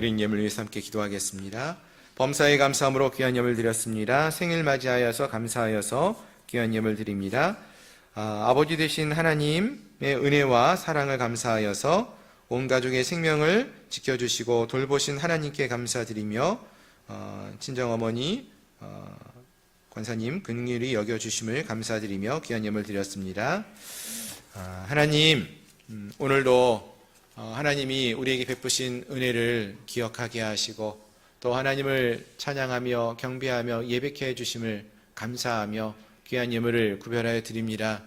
드린 예물 위해서 함께 기도하겠습니다. 범사에 감사함으로 귀한 예물 드렸습니다. 생일 맞이하여서 감사하여서 귀한 예물 드립니다. 아버지 되신 하나님의 은혜와 사랑을 감사하여서 온 가족의 생명을 지켜주시고 돌보신 하나님께 감사드리며 친정어머니 권사님 긍휼히 여겨주심을 감사드리며 귀한 예물 드렸습니다. 하나님, 오늘도 하나님이 우리에게 베푸신 은혜를 기억하게 하시고 또 하나님을 찬양하며 경배하며 예배케 해주심을 감사하며 귀한 예물을 구별하여 드립니다.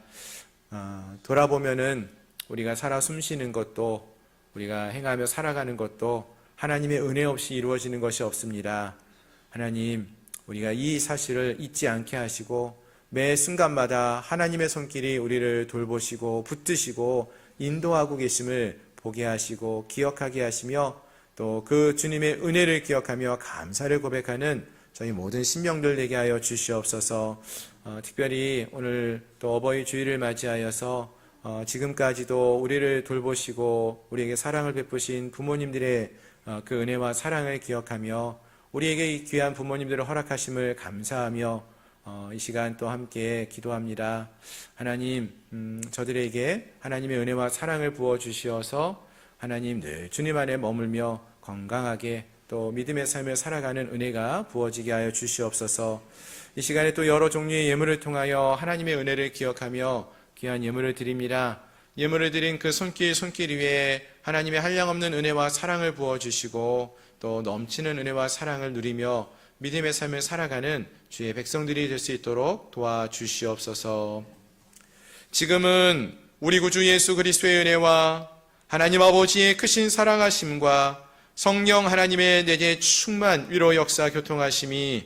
돌아보면은 우리가 살아 숨쉬는 것도 우리가 행하며 살아가는 것도 하나님의 은혜 없이 이루어지는 것이 없습니다. 하나님, 우리가 이 사실을 잊지 않게 하시고 매 순간마다 하나님의 손길이 우리를 돌보시고 붙드시고 인도하고 계심을 보게 하시고 기억하게 하시며 또 그 주님의 은혜를 기억하며 감사를 고백하는 저희 모든 신명들 되게 하여 주시옵소서. 특별히 오늘 또 어버이 주일을 맞이하여서 지금까지도 우리를 돌보시고 우리에게 사랑을 베푸신 부모님들의 그 은혜와 사랑을 기억하며 우리에게 귀한 부모님들을 허락하심을 감사하며 이 시간 또 함께 기도합니다. 하나님, 저들에게 하나님의 은혜와 사랑을 부어주시어서 하나님 늘 주님 안에 머물며 건강하게 또 믿음의 삶을 살아가는 은혜가 부어지게 하여 주시옵소서. 이 시간에 또 여러 종류의 예물을 통하여 하나님의 은혜를 기억하며 귀한 예물을 드립니다. 예물을 드린 그 손길 위에 하나님의 한량없는 은혜와 사랑을 부어주시고 또 넘치는 은혜와 사랑을 누리며 믿음의 삶을 살아가는 주의 백성들이 될 수 있도록 도와주시옵소서. 지금은 우리 구주 예수 그리스도의 은혜와 하나님 아버지의 크신 사랑하심과 성령 하나님의 내재 충만 위로 역사 교통하심이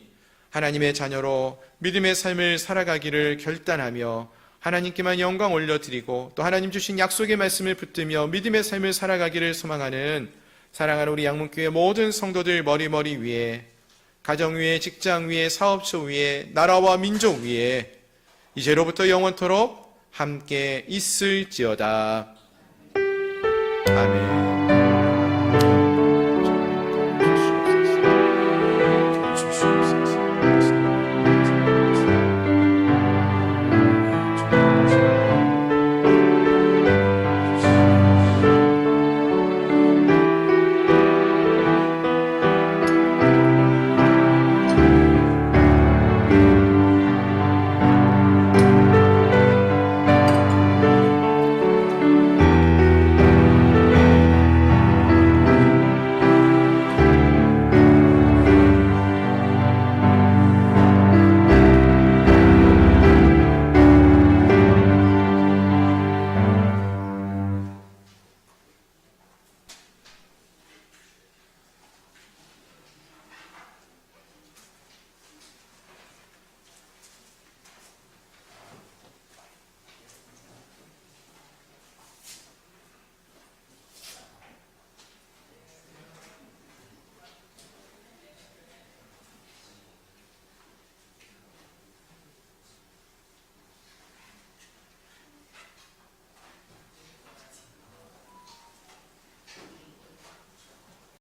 하나님의 자녀로 믿음의 삶을 살아가기를 결단하며 하나님께만 영광 올려드리고 또 하나님 주신 약속의 말씀을 붙들며 믿음의 삶을 살아가기를 소망하는 사랑하는 우리 양문교회 모든 성도들 머리 위에 가정 위에 직장 위에 사업처 위에 나라와 민족 위에 이제로부터 영원토록 함께 있을지어다. 아멘.